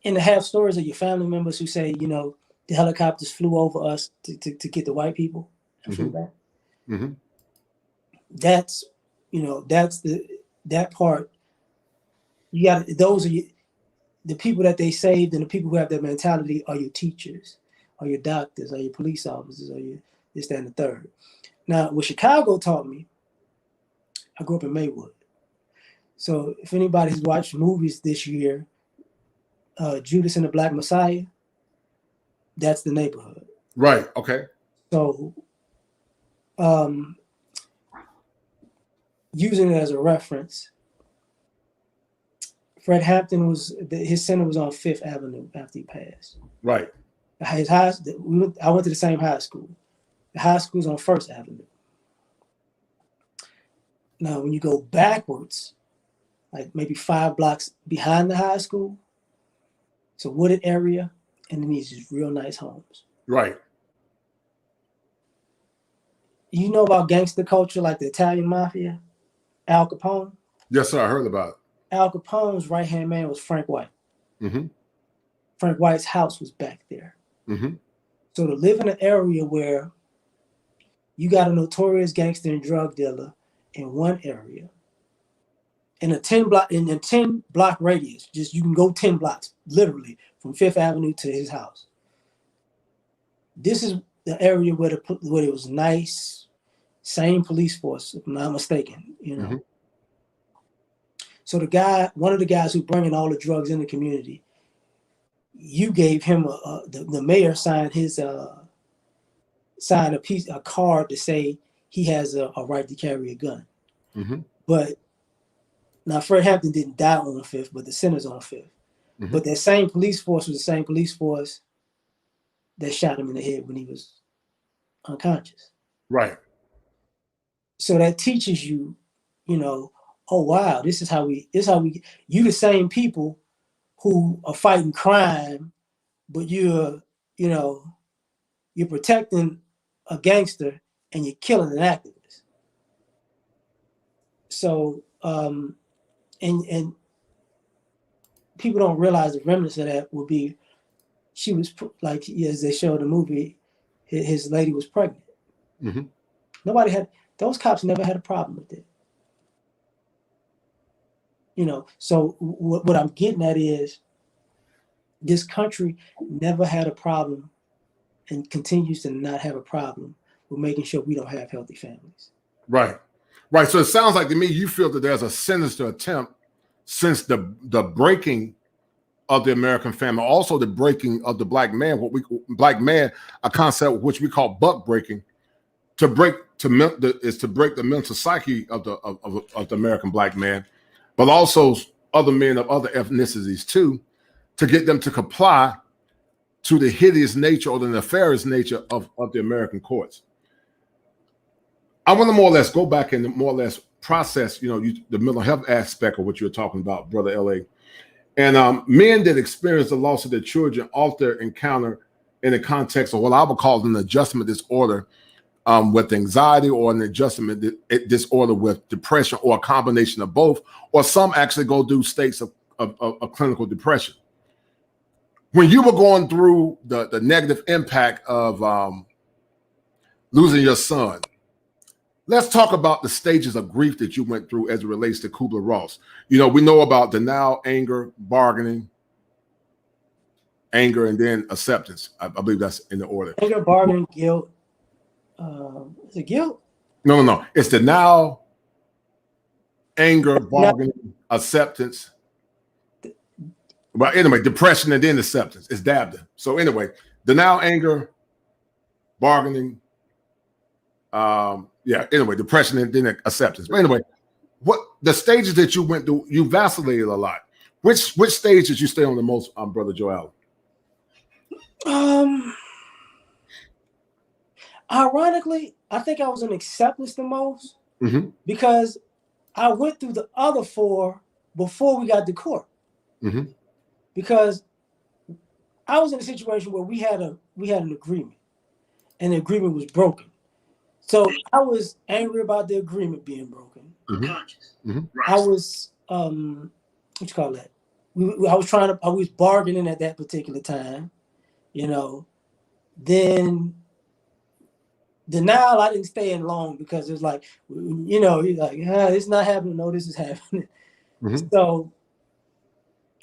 and to have stories of your family members who say, you know, the helicopters flew over us to get the white people and flew back. Mm-hmm. That's, you know, that's that part. You got those are the people that they saved, and the people who have that mentality are your teachers, are your doctors, are your police officers, are your this, that, and the third. Now, what Chicago taught me, I grew up in Maywood. So if anybody's watched movies this year, Judas and the Black Messiah, that's the neighborhood. Right. Okay. So using it as a reference, Fred Hampton his center was on Fifth Avenue after he passed. Right. I went to the same high school. The high school's on First Avenue. Now, when you go backwards, like maybe 5 blocks behind the high school, it's a wooded area, and then these just real nice homes. Right. You know about gangster culture, like the Italian mafia, Al Capone? Yes, sir. I heard about it. Al Capone's right-hand man was Frank White. Mm-hmm. Frank White's house was back there. Mm-hmm. So to live in an area where you got a notorious gangster and drug dealer in one area, in a 10 block radius, just you can go 10 blocks, literally, from Fifth Avenue to his house. This is the area where it was nice, same police force, if I'm not mistaken, you know. Mm-hmm. So one of the guys who bringing all the drugs in the community, you gave him the mayor signed a card to say he has a right to carry a gun. Mm-hmm. But now Fred Hampton didn't die on Fifth, but the center's on Fifth. Mm-hmm. But that same police force was the same police force that shot him in the head when he was unconscious. Right. So that teaches you, you know, oh wow, this is how we you the same people who are fighting crime, but you're protecting a gangster and you're killing an activist. So and people don't realize the remnants of that would be, she was like, as they showed the movie, his lady was pregnant. Mm-hmm. Those cops never had a problem with it. You know, so what I'm getting at is this country never had a problem and continues to not have a problem with making sure we don't have healthy families. Right. Right. So it sounds like to me you feel that there's a sinister attempt since the breaking of the American family, also the breaking of the black man, a concept which we call buck breaking, to break the mental psyche of the American black man, but also other men of other ethnicities too, to get them to comply to the hideous nature or the nefarious nature of the American courts. I want to more or less go back and more or less process, the mental health aspect of what you're talking about, Brother L.A. And men that experience the loss of their children often encounter in the context of what I would call an adjustment disorder with anxiety, or an adjustment disorder with depression, or a combination of both, or some actually go through states of clinical depression. When you were going through the negative impact of losing your son, let's talk about the stages of grief that you went through as it relates to Kubler-Ross. We know about denial, anger, bargaining, and then acceptance. I believe that's in the order. Anger, bargaining, guilt. Is it guilt? No. It's denial, anger, bargaining, acceptance. Well, anyway, depression and then acceptance. It's DABDA. So anyway, denial, anger, bargaining. Depression and then acceptance. But anyway, what the stages that you went through, you vacillated a lot. Which stage did you stay on the most, Brother Joel? Ironically, I think I was in acceptance the most, mm-hmm. because I went through the other 4 before we got to court. Mm-hmm. Because I was in a situation where we we had an agreement, and the agreement was broken. So I was angry about the agreement being broken. I was what you call that? I was bargaining at that particular time, you know. Then denial, I didn't stay in long because it was like, you know, he's like, it's not happening. No, this is happening. So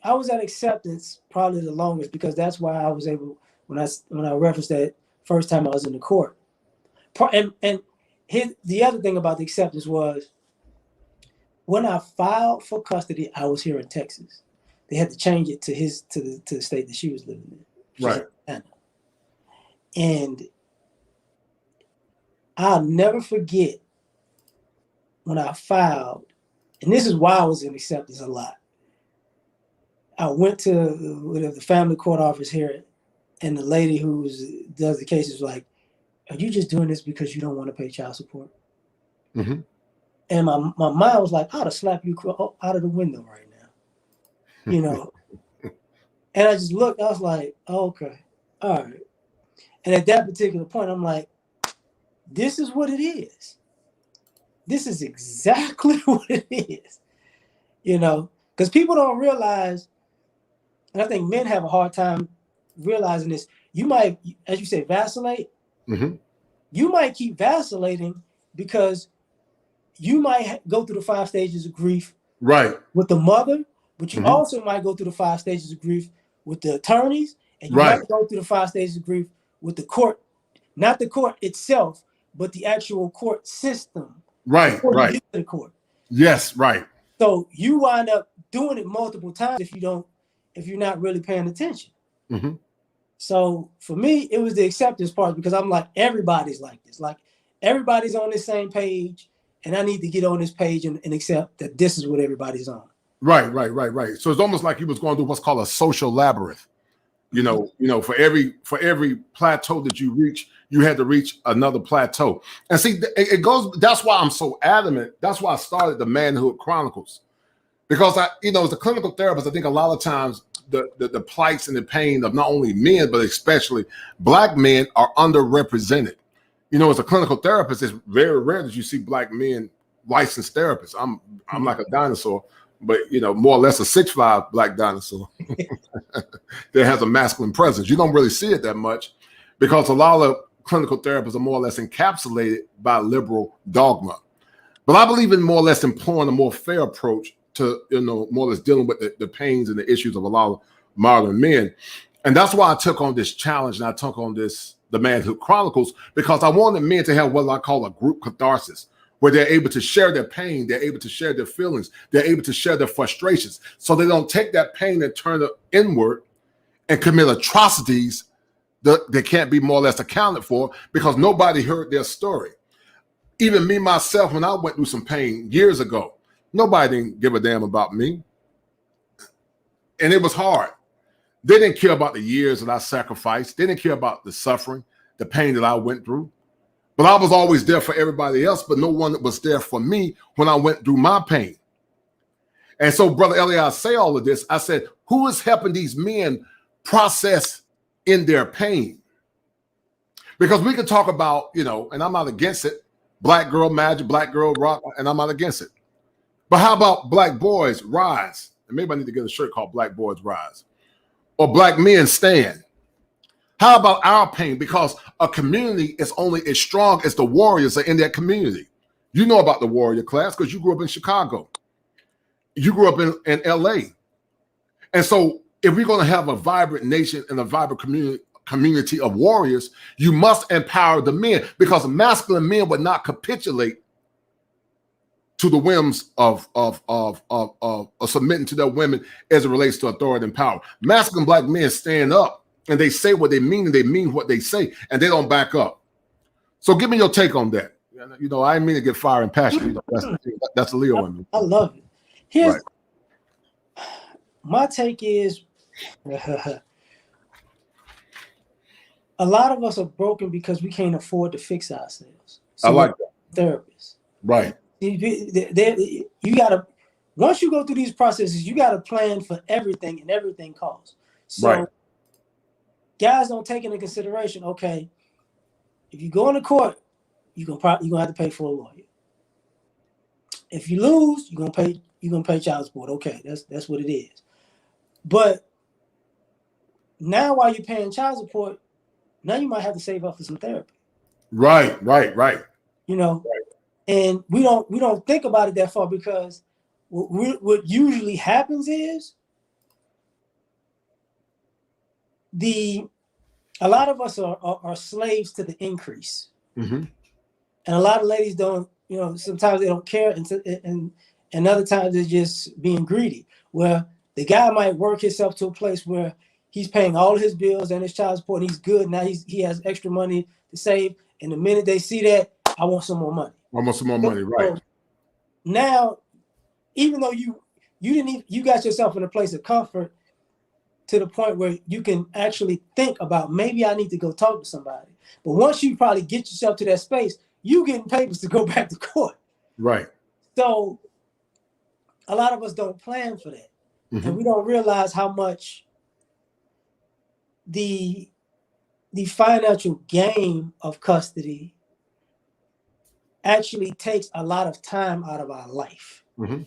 I was at acceptance probably the longest, because that's why I was able, when I referenced that first time I was in the court. And the other thing about the acceptance was, when I filed for custody, I was here in Texas. They had to change it to the state that she was living in, right? And I'll never forget when I filed, and this is why I was in acceptance a lot. I went to the family court office here, and the lady who does the case was like, "Are you just doing this because you don't want to pay child support?" And my mind was like, "I ought to slap you out of the window right now," you know. And I just looked. I was like, oh, "Okay, all right." And at that particular point, I'm like, "This is what it is. This is exactly what it is," you know, because people don't realize. And I think men have a hard time realizing this. You might, as you say, vacillate. You might keep vacillating because you might go through the 5 stages of grief with the mother, but you also might go through the 5 stages of grief with the attorneys, and you might go through the 5 stages of grief with the court, not the court itself, but the actual court system. Before you get to the court. Yes, right. So you wind up doing it multiple times if you're not really paying attention. So for me, it was the acceptance part, because I'm like, everybody's like this. Like, everybody's on the same page, and I need to get on this page and accept that this is what everybody's on. Right. So it's almost like he was going through what's called a social labyrinth. You know, for every plateau that you reach, you had to reach another plateau. And see, it goes. That's why I'm so adamant. That's why I started the Manhood Chronicles, because as a clinical therapist, I think a lot of times the plights and the pain of not only men, but especially Black men are underrepresented. You know, as a clinical therapist, it's very rare that you see Black men licensed therapists. I'm like a dinosaur, but more or less a 6'5" Black dinosaur that has a masculine presence. You don't really see it that much, because a lot of clinical therapists are more or less encapsulated by liberal dogma. But I believe in more or less employing a more fair approach to, more or less dealing with the pains and the issues of a lot of modern men. And that's why I took on this challenge, and I took on the Manhood Chronicles, because I wanted men to have what I call a group catharsis, where they're able to share their pain, they're able to share their feelings, they're able to share their frustrations, so they don't take that pain and turn it inward and commit atrocities that can't be more or less accounted for, because nobody heard their story. Even me, myself, when I went through some pain years ago, nobody didn't give a damn about me. And it was hard. They didn't care about the years that I sacrificed. They didn't care about the suffering, the pain that I went through. But I was always there for everybody else, but no one was there for me when I went through my pain. And so, Brother L.A.R, I say all of this. I said, who is helping these men process in their pain? Because we can talk about, and I'm not against it, Black girl magic, Black girl rock, and I'm not against it. But how about Black boys rise? And maybe I need to get a shirt called Black Boys Rise. Or Black men stand. How about our pain? Because a community is only as strong as the warriors are in that community. You know about the warrior class because you grew up in Chicago. You grew up in L.A. And so if we're going to have a vibrant nation and a vibrant community of warriors, you must empower the men, because masculine men would not capitulate to the whims of submitting to their women as it relates to authority and power. Masculine Black men stand up and they say what they mean, and they mean what they say, and they don't back up. So give me your take on that. I didn't mean to get fire and passion. That's the Leo in me. I love it. Here's my take is a lot of us are broken because we can't afford to fix ourselves. So I like that. Therapists. Right. You gotta, once you go through these processes, you gotta plan for everything, and everything costs. So guys don't take into consideration, okay, if you go into court, you're gonna have to pay for a lawyer. If you lose, you're gonna pay child support. Okay, that's what it is. But now while you're paying child support, now you might have to save up for some therapy. Right. You know, and we don't think about it that far, because what usually happens is a lot of us are slaves to the increase. Mm-hmm. And a lot of ladies don't, sometimes they don't care, and other times they're just being greedy. Where the guy might work himself to a place where he's paying all of his bills and his child support, and he's good. Now he has extra money to save. And the minute they see that, I want some more money. Right. So now, even though you got yourself in a place of comfort to the point where you can actually think about, maybe I need to go talk to somebody. But once you probably get yourself to that space, you getting papers to go back to court. Right. So a lot of us don't plan for that. Mm-hmm. And we don't realize how much the financial gain of custody actually takes a lot of time out of our life. Mm-hmm.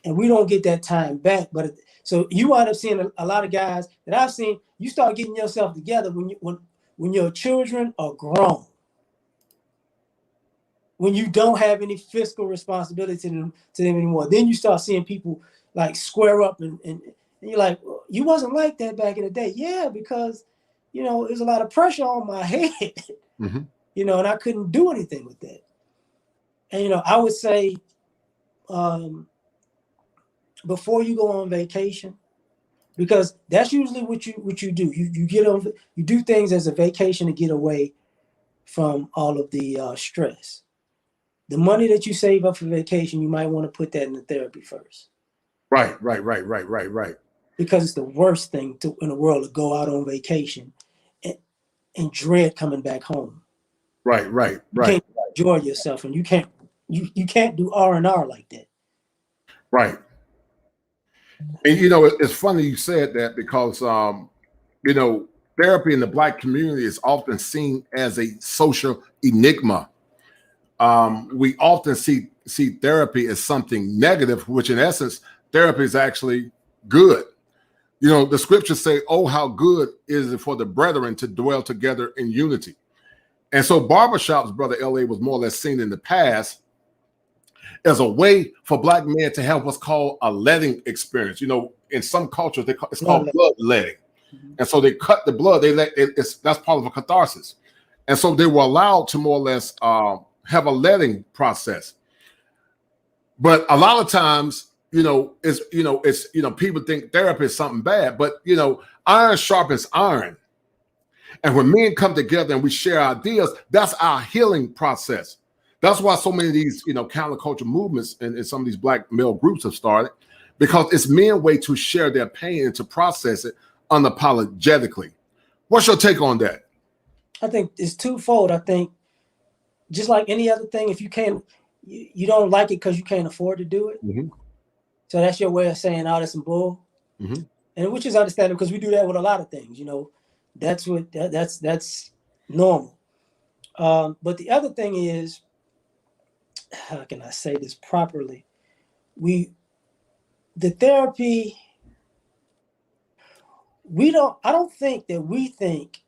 And we don't get that time back. But so you wind up seeing a lot of guys that I've seen, you start getting yourself together when your children are grown, when you don't have any fiscal responsibility to them anymore. Then you start seeing people like square up, and you're like, well, you wasn't like that back in the day. Yeah, because there's a lot of pressure on my head. Mm-hmm. And I couldn't do anything with that. And I would say, before you go on vacation, because that's usually what you do. You do things as a vacation to get away from all of the stress. The money that you save up for vacation, you might want to put that in the therapy first. Right. Because it's the worst thing in the world to go out on vacation and dread coming back home. Right. You can't enjoy yourself, and you can't do R&R like that. Right. And it's funny you said that, because therapy in the Black community is often seen as a social enigma. We often see therapy as something negative, which in essence, therapy is actually good. The scriptures say, oh, how good is it for the brethren to dwell together in unity. And so barbershops, Brother L.A., was more or less seen in the past as a way for Black men to have what's called a letting experience. In some cultures, it's called blood letting. Mm-hmm. And so they cut the blood. That's part of a catharsis. And so they were allowed to more or less have a letting process. But a lot of times, it's people think therapy is something bad, but iron sharpens iron. And when men come together and we share ideas, that's our healing process. That's why so many of these, counterculture movements and some of these Black male groups have started, because it's men's way to share their pain and to process it unapologetically. What's your take on that? I think it's twofold. I think just like any other thing, if you don't like it because you can't afford to do it. Mm-hmm. So that's your way of saying, oh, that's some bull. Mm-hmm. And which is understandable, because we do that with a lot of things. That's normal. But the other thing is, how can I say this properly? I don't think that we think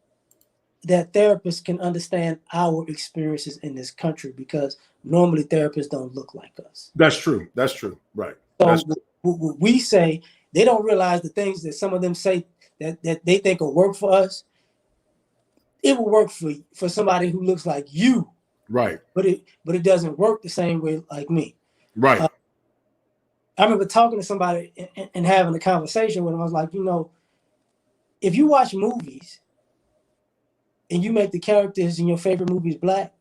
that therapists can understand our experiences in this country, because normally therapists don't look like us. That's true. Right. So what we say, they don't realize the things that some of them say that they think will work for us. It will work for somebody who looks like you. Right. But it doesn't work the same way like me. Right. I remember talking to somebody and having a conversation with them. I was like, if you watch movies and you make the characters in your favorite movies Black,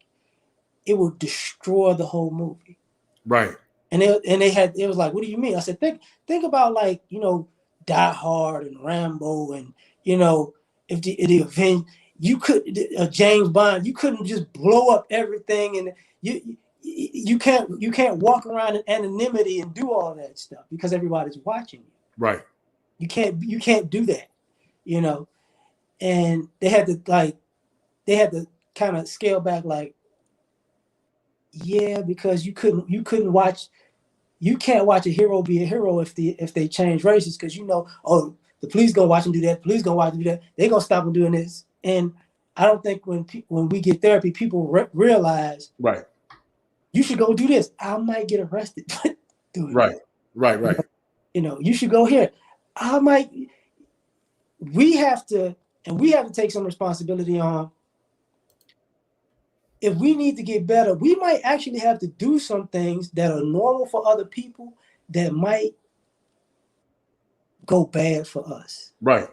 it will destroy the whole movie. Right. And it was like, what do you mean? I said, think about Die Hard and Rambo, and if the event, you could James Bond, you couldn't just blow up everything, and you can't walk around in anonymity and do all that stuff because everybody's watching you. Right. You can't do that, and they had to kind of scale back, like, yeah, because you can't watch a hero be a hero if they change races, because oh, the police gonna watch them do that, police gonna watch them do that, they gonna stop them doing this. And I don't think when we get therapy, people realize, right, you should go do this. I might get arrested doing right, this. right. You should go here. I might. We have to take some responsibility on. If we need to get better, we might actually have to do some things that are normal for other people that might go bad for us. Right.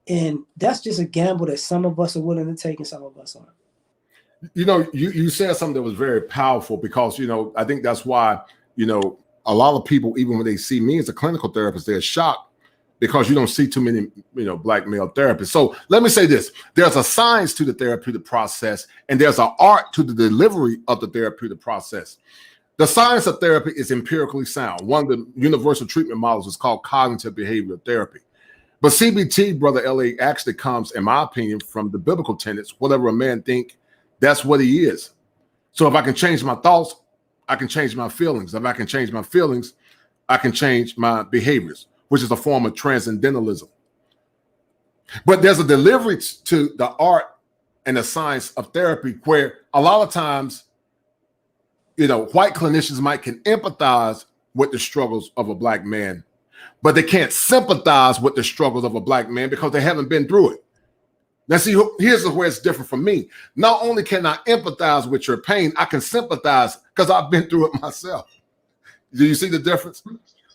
And that's just a gamble that some of us are willing to take and some of us aren't. You said something that was very powerful, because, I think that's why, a lot of people, even when they see me as a clinical therapist, they're shocked, because you don't see too many, black male therapists. So let me say this: there's a science to the therapeutic process, and there's an art to the delivery of the therapeutic process. The science of therapy is empirically sound. One of the universal treatment models is called cognitive behavioral therapy. But CBT, Brother L.A., actually comes, in my opinion, from the biblical tenets. Whatever a man think, that's what he is. So if I can change my thoughts, I can change my feelings. If I can change my feelings, I can change my behaviors, which is a form of transcendentalism. But there's a delivery to the art and the science of therapy where a lot of times, white clinicians can empathize with the struggles of a black man, but they can't sympathize with the struggles of a black man because they haven't been through it. Now, see, here's where it's different from me. Not only can I empathize with your pain, I can sympathize because I've been through it myself. Do you see the difference?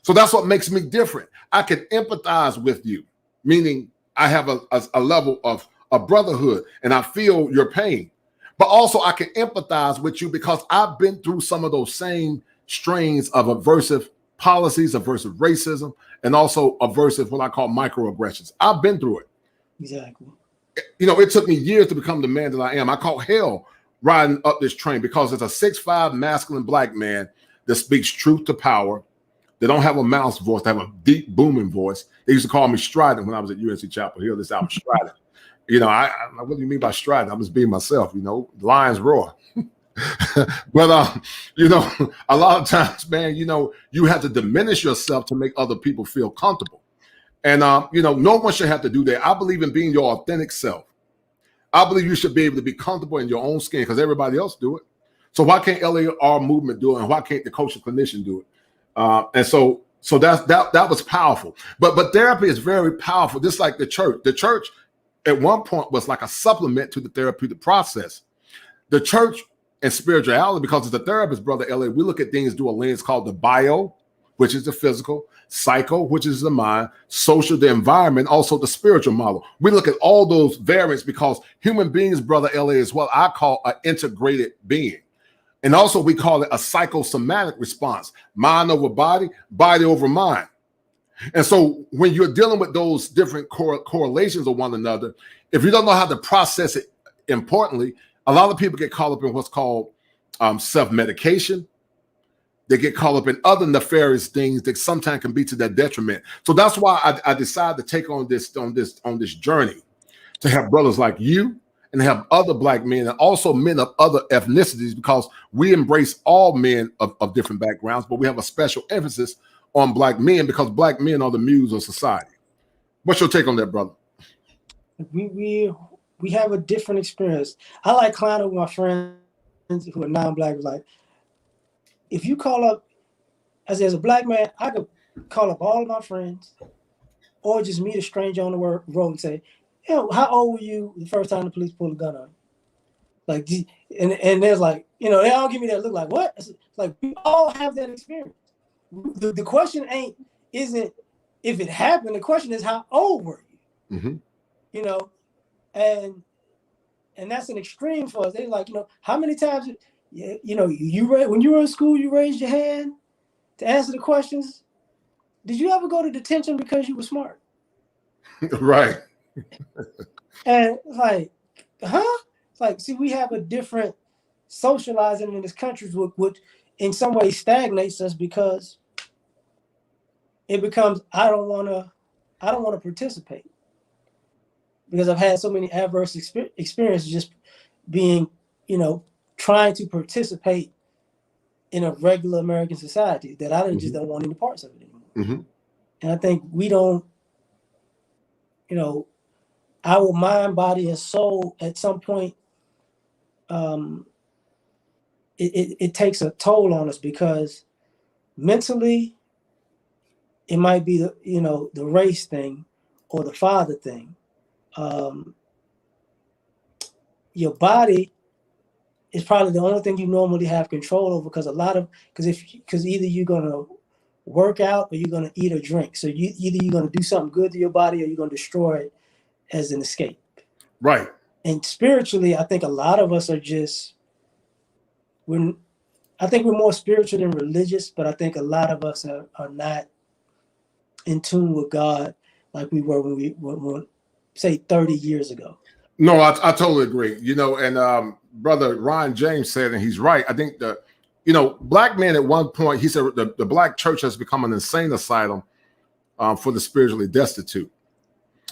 So that's what makes me different. I can empathize with you, meaning I have a level of a brotherhood and I feel your pain. But also I can empathize with you because I've been through some of those same strains of aversive policies, aversive racism, and also aversive, what I call microaggressions. I've been through it. Exactly. It took me years to become the man that I am. I caught hell riding up this train because it's a 6'5" masculine black man that speaks truth to power. They don't have a mouse voice. They have a deep booming voice. They used to call me strident when I was at UNC Chapel Hill. This album, strident. What do you mean by strident? I'm just being myself. The lions roar. But a lot of times, man, you have to diminish yourself to make other people feel comfortable. And no one should have to do that. I believe in being your authentic self. I believe you should be able to be comfortable in your own skin because everybody else do it. So why can't L.A.R Movement do it, and why can't the coach and clinician do it? And so that was powerful. But therapy is very powerful, just like the church. The church at one point was like a supplement to the therapeutic process. The church and spirituality, because as a therapist, Brother L.A., we look at things through a lens called the bio, which is the physical, psycho, which is the mind, social, the environment, also the spiritual model. We look at all those variants because human beings, Brother L.A., is what I call an integrated being. And also we call it a psychosomatic response, mind over body, body over mind. And so when you're dealing with those different correlations of one another, if you don't know how to process it importantly, a lot of people get caught up in what's called self-medication. They get caught up in other nefarious things that sometimes can be to their detriment. So that's why I decided to take on this journey to have brothers like you and have other black men and also men of other ethnicities, because we embrace all men of different backgrounds, but we have a special emphasis on black men because black men are the muse of society. What's your take on that, brother? We have a different experience. I like climbing with my friends who are non-black. Like, if you call up, as a black man, I could call up all of my friends or just meet a stranger on the road and say, how old were you the first time the police pulled a gun on you? Like, and there's like, they all give me that look like, what? It's like, we all have that experience. The question isn't if it happened. The question is, how old were you? Mm-hmm. And that's an extreme for us. They're like, how many times, when you were in school, you raised your hand to answer the questions. Did you ever go to detention because you were smart? Right. And it's like, It's like, see, we have a different socializing in this country, which in some ways stagnates us because it becomes, I don't want to participate. because I've had so many adverse experiences just being, trying to participate in a regular American society that I just don't want any parts of it anymore. And I think we don't, our mind, body, and soul at some point, it takes a toll on us, because mentally it might be the race thing or the father thing. Your body is probably the only thing you normally have control over, because either you're gonna work out or you're gonna eat or drink. So either you're gonna do something good to your body or you're gonna destroy it as an escape. Right. And spiritually, I think a lot of us are I think we're more spiritual than religious, but I think a lot of us are not in tune with God like we were when say 30 years ago. No, I totally agree. And Brother Ron James said, and he's right. I think black men at one point, he said the black church has become an insane asylum for the spiritually destitute.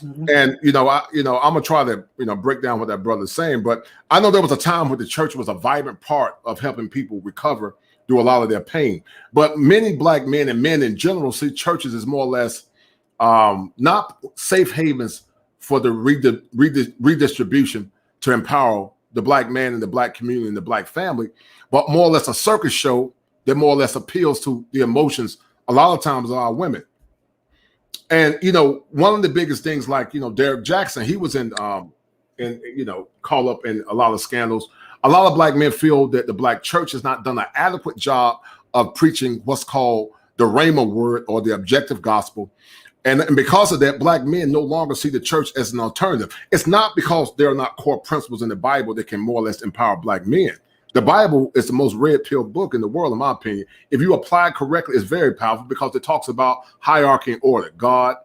And I'm gonna try to break down what that brother's saying, but I know there was a time when the church was a vibrant part of helping people recover through a lot of their pain. But many black men and men in general see churches as more or less not safe havens for the redistribution to empower the black man and the black community and the black family, but more or less a circus show that more or less appeals to the emotions a lot of times of our women. And one of the biggest things, like Derek Jackson, he was in caught up in a lot of scandals. A lot of black men feel that the black church has not done an adequate job of preaching what's called the Rhema word, or the objective gospel. And because of that, black men no longer see the church as an alternative. It's not because there are not core principles in the Bible that can more or less empower black men. The Bible is the most red-pilled book in the world, in my opinion. If you apply it correctly, it's very powerful, because it talks about hierarchy and order: God,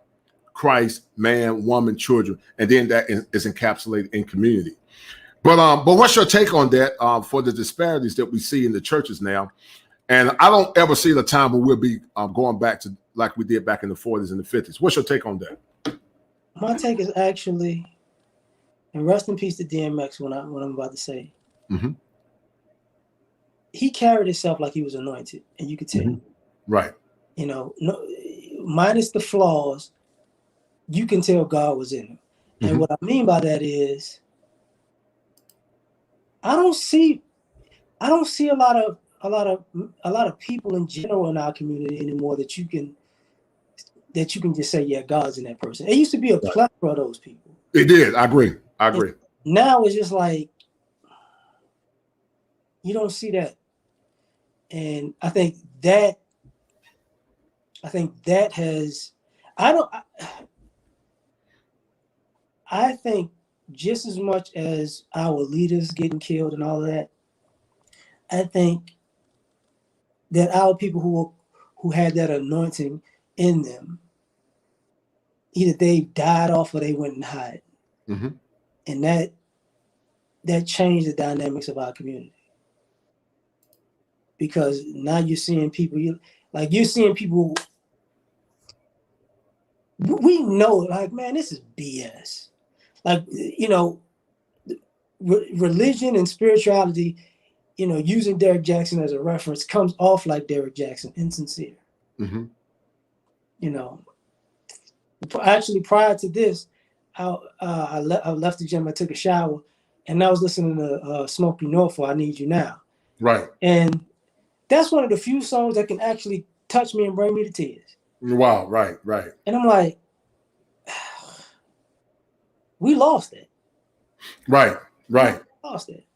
Christ, man, woman, children, and then that is encapsulated in community. But what's your take on that for the disparities that we see in the churches now? And I don't ever see the time when we'll be going back to like we did back in the 40s and the 50s. What's your take on that? My take is actually, and rest in peace to DMX, what I'm about to say. He carried himself like he was anointed, and you could tell. Right. No, minus the flaws, you can tell God was in him. And what I mean by that is, I don't see a lot of people in general in our community anymore that you can just say, yeah, God's in that person. It used to be a plethora of those people. It did. I agree. And now it's just like, you don't see that. And I think that has, I think just as much as our leaders getting killed and all of that, I think that our people who had that anointing in them, either they died off or they went and hid. And that changed the dynamics of our community. Because now you're seeing people, we know, like, man, this is BS. Like, religion and spirituality, using Derek Jackson as a reference, comes off like Derek Jackson, insincere. Actually, prior to this, I left the gym, I took a shower, and I was listening to Smokey North for I Need You Now. Right. And that's one of the few songs that can actually touch me and bring me to tears. Wow, right. And I'm like, we lost it. Right. Lost it.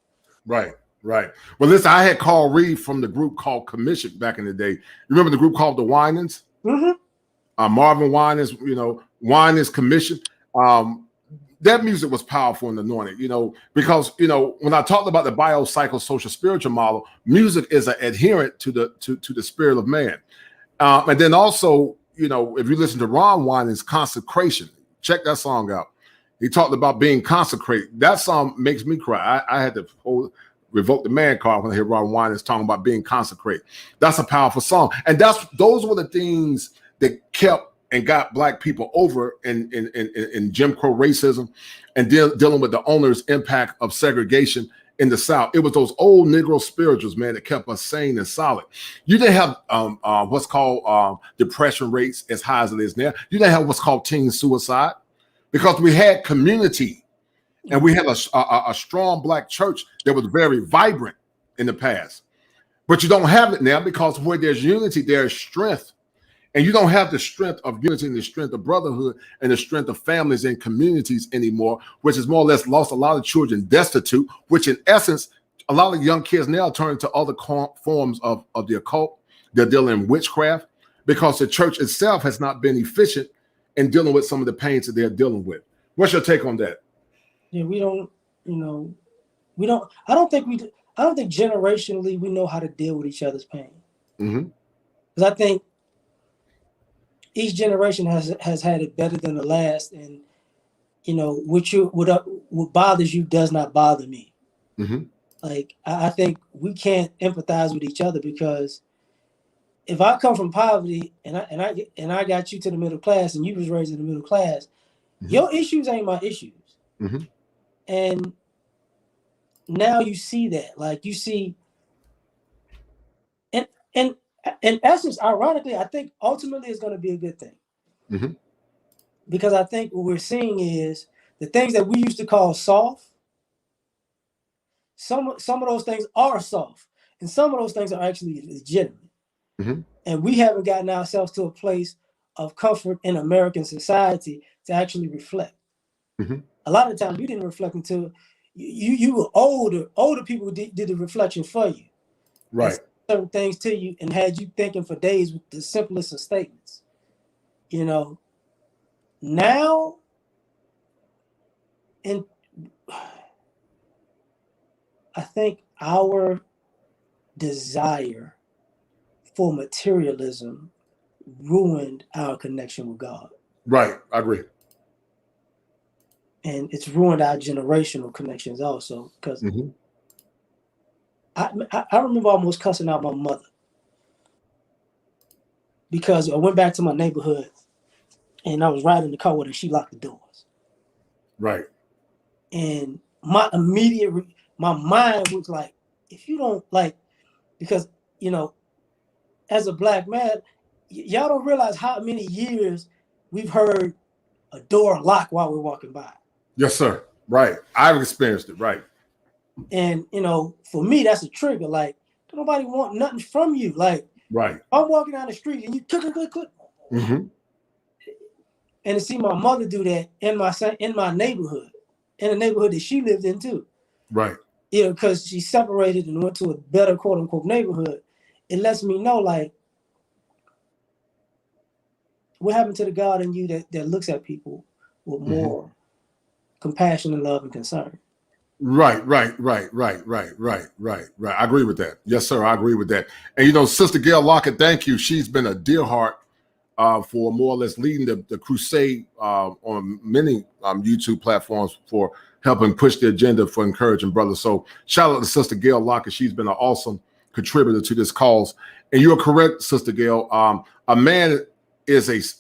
Right. Well, listen, I had Carl Reed from the group called Commission back in the day. You remember the group called the Winans? Marvin Winans, Winans Commission. That music was powerful and anointed, because, when I talked about the biopsychosocial spiritual model, music is an adherent to the spirit of man. And then also, if you listen to Ron Winans' Consecration, check that song out. He talked about being consecrated. That song makes me cry. I had to revoke the man card when I hear Ron Winans talking about being consecrated. That's a powerful song. And those were the things that kept and got black people over in Jim Crow racism and dealing with the owner's impact of segregation in the South. It was those old Negro spirituals, man, that kept us sane and solid. You didn't have what's called depression rates as high as it is now. You didn't have what's called teen suicide because we had community and we had a strong black church that was very vibrant in the past. But you don't have it now because where there's unity, there's strength. And you don't have the strength of unity and the strength of brotherhood and the strength of families and communities anymore, which has more or less lost a lot of children destitute, which in essence, a lot of young kids now turn to other forms of the occult. They're dealing in witchcraft because the church itself has not been efficient in dealing with some of the pains that they're dealing with. What's your take on that? Yeah, we don't, I don't think generationally we know how to deal with each other's pain. Because I think each generation has had it better than the last, and what bothers you does not bother me. Like I think we can't empathize with each other because if I come from poverty and I got you to the middle class and you was raised in the middle class, your issues ain't my issues. And now you see that, like you see, and in essence, ironically, I think ultimately it's going to be a good thing. Because I think what we're seeing is the things that we used to call soft, some of those things are soft, and some of those things are actually legitimate. And we haven't gotten ourselves to a place of comfort in American society to actually reflect. A lot of times we didn't reflect until you were older. Older people did the reflection for you. Right. Certain things to you and had you thinking for days with the simplest of statements. Now, and I think our desire for materialism ruined our connection with God. Right, I agree. And it's ruined our generational connections also, because I remember almost cussing out my mother because I went back to my neighborhood and I was riding the car with her. She locked the doors. Right. And my mind was like, if you don't like, because, as a black man, y'all don't realize how many years we've heard a door lock while we're walking by. Yes, sir. Right. I've experienced it. Right. And, for me, that's a trigger. Like, don't nobody want nothing from you. Like, right. I'm walking down the street and you click. And to see my mother do that in my neighborhood, in the neighborhood that she lived in too. Right. Because she separated and went to a better quote unquote neighborhood. It lets me know, like, what happened to the God in you that looks at people with more compassion and love and concern. Right. I agree with that. Yes, sir. I agree with that. And, Sister Gail Lockett, thank you. She's been a dear heart for more or less leading the crusade on many YouTube platforms for helping push the agenda for encouraging brothers. So shout out to Sister Gail Lockett. She's been an awesome contributor to this cause. And you're correct, Sister Gail. A man is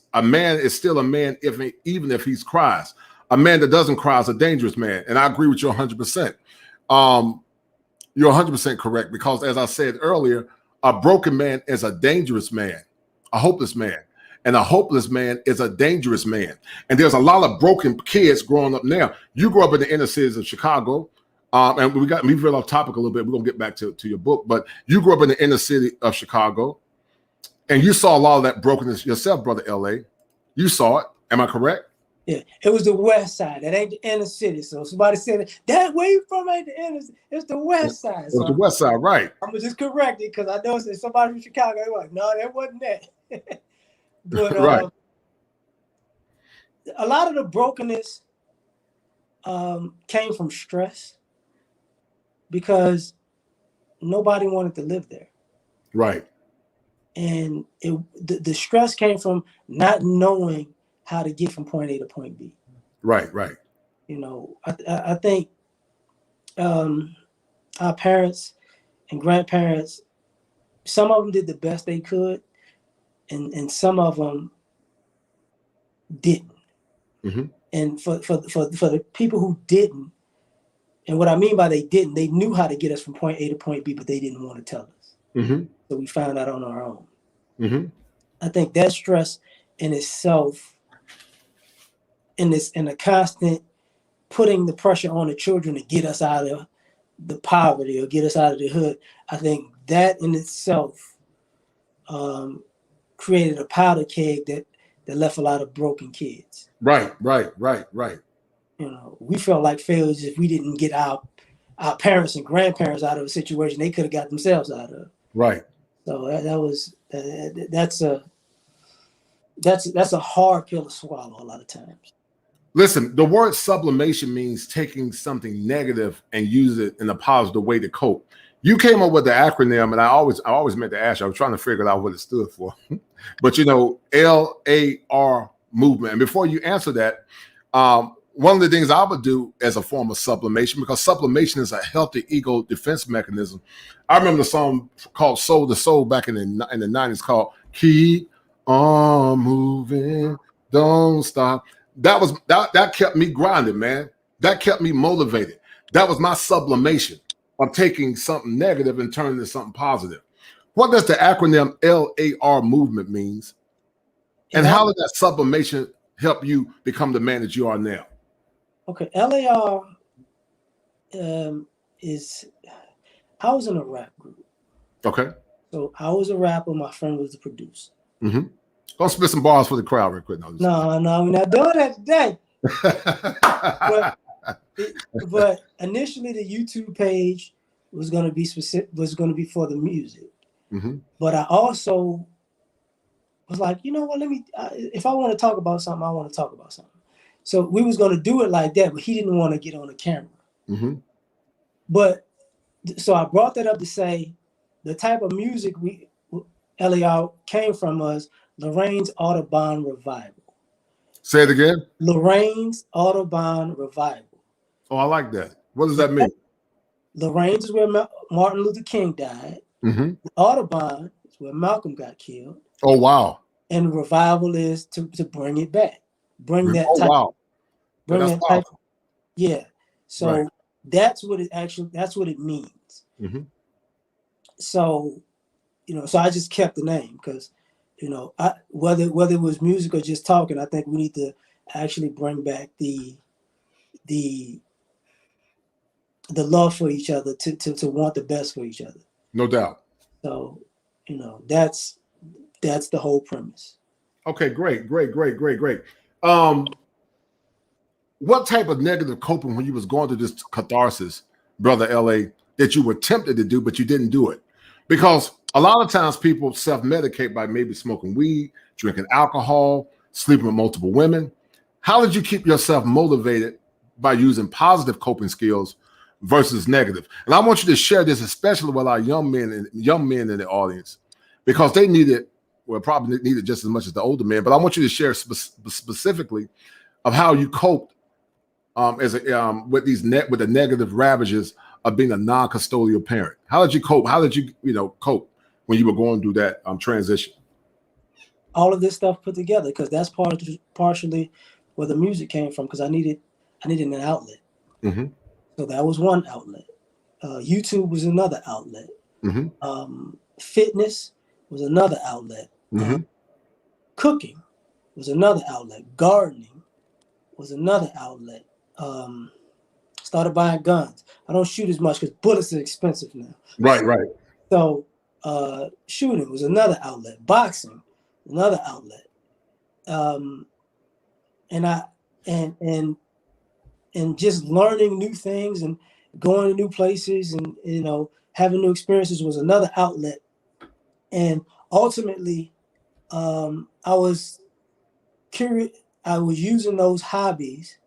still a man even if he cries. A man that doesn't cry is a dangerous man. And I agree with you 100%. You're 100% correct because, as I said earlier, a broken man is a dangerous man, a hopeless man. And a hopeless man is a dangerous man. And there's a lot of broken kids growing up now. You grew up in the inner cities of Chicago. And we've read off topic a little bit. We're going to get back to your book. But you grew up in the inner city of Chicago. And you saw a lot of that brokenness yourself, Brother L.A. You saw it. Am I correct? Yeah, it was the west side. That ain't the inner city. So somebody said, that where you from ain't the inner city. It's the west side. It was the west side, right. I'm going to just correct it because I know somebody from Chicago. They're like, no, that wasn't that. But right. A lot of the brokenness came from stress because nobody wanted to live there. Right. And the stress came from not knowing how to get from point A to point B. Right. I think our parents and grandparents, some of them did the best they could. And some of them didn't. Mm-hmm. And for the people who didn't, and what I mean by they didn't, they knew how to get us from point A to point B, but they didn't want to tell us. Mm-hmm. So we found out on our own. Mm-hmm. I think that stress in itself, in the constant putting the pressure on the children to get us out of the poverty or get us out of the hood, I think that in itself created a powder keg that left a lot of broken kids. Right. You know, we felt like failures if we didn't get our parents and grandparents out of a situation they could have got themselves out of. Right. So that's a hard pill to swallow a lot of times. Listen, the word sublimation means taking something negative and use it in a positive way to cope. You came up with the acronym, and I always meant to ask you. I was trying to figure out what it stood for, but you know, L.A.R Movement. And before you answer that, one of the things I would do as a form of sublimation, because sublimation is a healthy ego defense mechanism. I remember the song called "Soul to Soul" back in the 90s called "Keep on Moving, Don't Stop." That kept me grounded, man. That kept me motivated. That was my sublimation of taking something negative and turning it into something positive. What does the acronym L.A.R Movement means? And how did that sublimation help you become the man that you are now? Okay, L.A.R is, I was in a rap group. Okay. So I was a rapper, my friend was the producer. Mm-hmm. Go spit some bars for the crowd real quick. No, we're not doing that today. but initially the YouTube page was going to be specific, was going to be for the music. Mm-hmm. But I also was like, you know what, if I want to talk about something, I want to talk about something. So we was going to do it like that, but he didn't want to get on the camera. Mm-hmm. But so I brought that up to say the type of music L.A.R came from was Lorraine's Audubon Revival. Say it again. Lorraine's Audubon Revival. Oh, I like that. What does that mean? Lorraine's is where Martin Luther King died. Mm-hmm. Audubon is where Malcolm got killed. Oh, wow. And revival is to bring it back. Bring that type. Wow. Bring that type. Yeah. So that's what it means. Mm-hmm. So, so I just kept the name because, whether it was music or just talking, I think we need to actually bring back the love for each other to want the best for each other. No doubt. So, that's the whole premise. Okay, great. What type of negative coping when you was going through this catharsis, brother L.A., that you were tempted to do, but you didn't do it? Because a lot of times people self-medicate by maybe smoking weed, drinking alcohol, sleeping with multiple women. How did you keep yourself motivated by using positive coping skills versus negative? And I want you to share this, especially with our young men in the audience, because they need it. Well, probably need it just as much as the older men. But I want you to share specifically of how you coped with the negative ravages of being a non-custodial parent. How did you cope? How did you cope when you were going through that transition? All of this stuff put together, because that's partially where the music came from. Because I needed an outlet. Mm-hmm. So that was one outlet. YouTube was another outlet. Mm-hmm. Fitness was another outlet. Mm-hmm. Cooking was another outlet. Gardening was another outlet. Started buying guns. I don't shoot as much because bullets are expensive now. Right. So shooting was another outlet. Boxing, another outlet. And just learning new things and going to new places and having new experiences was another outlet. And ultimately, I was curious. I was using those hobbies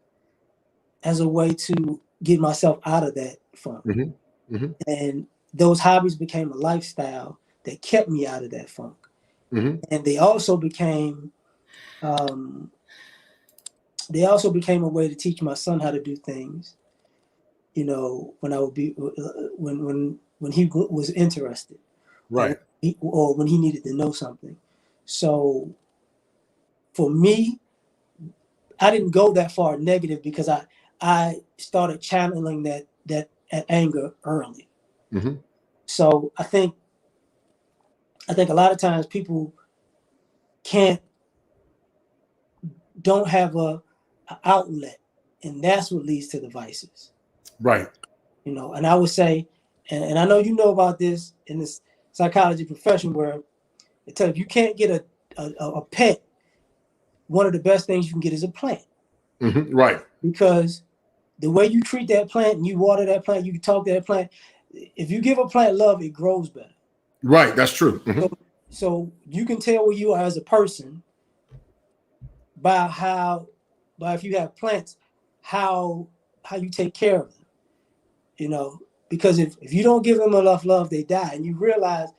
as a way to get myself out of that funk. Mm-hmm. Mm-hmm. And those hobbies became a lifestyle that kept me out of that funk. Mm-hmm. And they also became a way to teach my son how to do things, when I would be, when he was interested. Right. Or when he needed to know something. So for me, I didn't go that far negative because I started channeling that anger early. Mm-hmm. So I think a lot of times people don't have a outlet, and that's what leads to the vices. Right. You know, and I would say, and I know you know about this in this psychology profession, where it tells you can't get a pet. One of the best things you can get is a plant. Mm-hmm. Right. Because the way you treat that plant and you water that plant, you talk to that plant. If you give a plant love, it grows better. Right. That's true. Mm-hmm. So you can tell where you are as a person by if you have plants, how you take care of them. You know, because if you don't give them enough love, they die. And you realize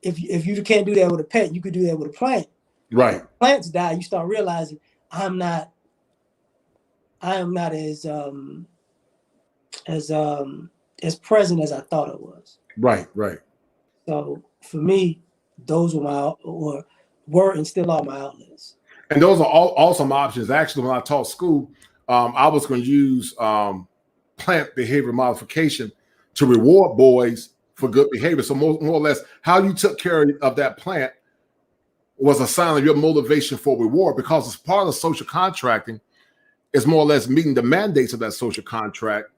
if you can't do that with a pet, you could do that with a plant. Right. Plants die, you start realizing I am not as present as I thought it was. Right. Right. So for me, those were and still are my outlets. And those are all awesome options. Actually, when I taught school, I was going to use plant behavior modification to reward boys for good behavior. So more or less, how you took care of that plant was a sign of your motivation for reward, because it's part of social contracting. It's more or less meeting the mandates of that social contract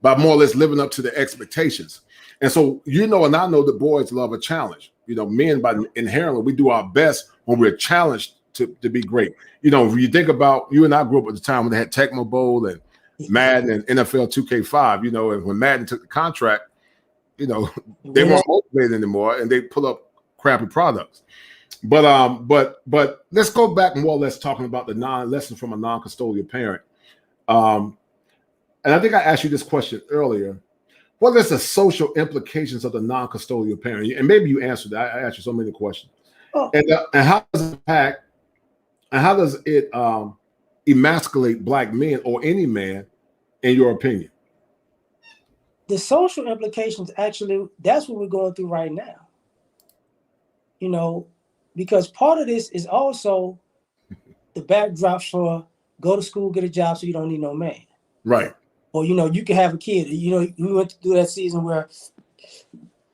by more or less living up to the expectations. And so, you know, and I know that boys love a challenge. You know, men, by inherently, we do our best when we're challenged to be great. You know, if you think about, you and I grew up at the time when they had Tecmo Bowl and Madden and NFL 2K5, you know, and when Madden took the contract, you know, they weren't motivated anymore and they pull up crappy products. But let's go back more or less talking about the lessons from a non-custodial parent. And I think I asked you this question earlier. What is the social implications of the non-custodial parent? And maybe you answered that. I asked you so many questions. Oh. And how does it impact, and how does it emasculate Black men or any man, in your opinion? The social implications, actually, that's what we're going through right now. You know, because part of this is also the backdrop for go to school, get a job so you don't need no man. Right. Or, you know, you can have a kid. You know, we went through that season where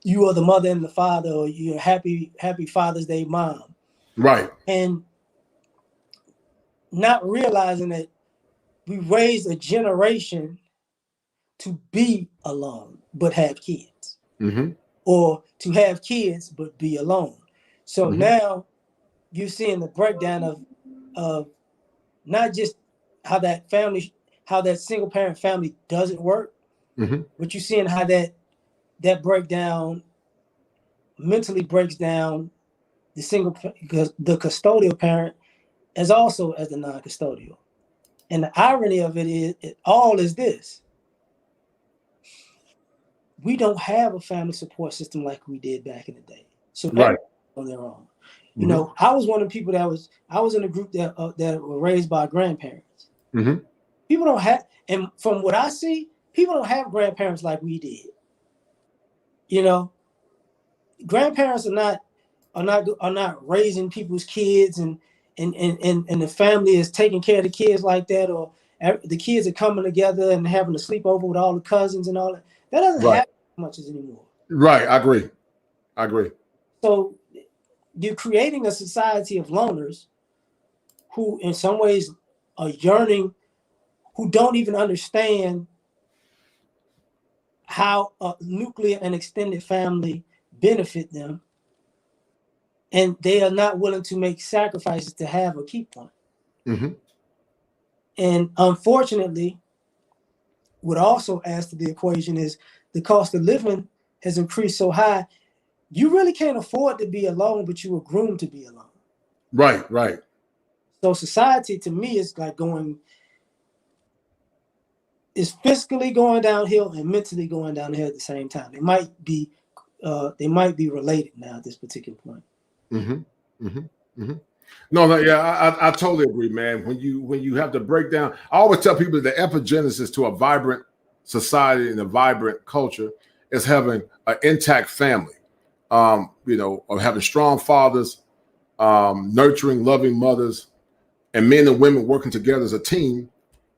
you are the mother and the father, or you're happy Father's Day mom. Right. And not realizing that we raised a generation to be alone but have kids. Mm-hmm. Or to have kids but be alone. So now you're seeing the breakdown of not just how that single parent family doesn't work, but you're seeing how that breakdown mentally breaks down the custodial parent as the non-custodial. And the irony of it is this: we don't have a family support system like we did back in the day. So right. On their own. You know, I was one of the people I was in a group that were raised by grandparents. People don't have, and from what I see, people don't have grandparents like we did. You know, grandparents are not raising people's kids and the family is taking care of the kids like that, or the kids are coming together and having a sleepover with all the cousins and all that. That doesn't happen much anymore. Right, I agree. So you're creating a society of loners who in some ways are yearning, who don't even understand how a nuclear and extended family benefit them. And they are not willing to make sacrifices to have or keep one. And unfortunately, what also adds to the equation is the cost of living has increased so high, you really can't afford to be alone, but you were groomed to be alone. Right. So society, to me, is like is fiscally going downhill and mentally going downhill at the same time. They might be related now at this particular point. No, yeah, I totally agree, man. When you have to break down, I always tell people the epigenesis to a vibrant society and a vibrant culture is having an intact family. You know, of having strong fathers, nurturing, loving mothers, and men and women working together as a team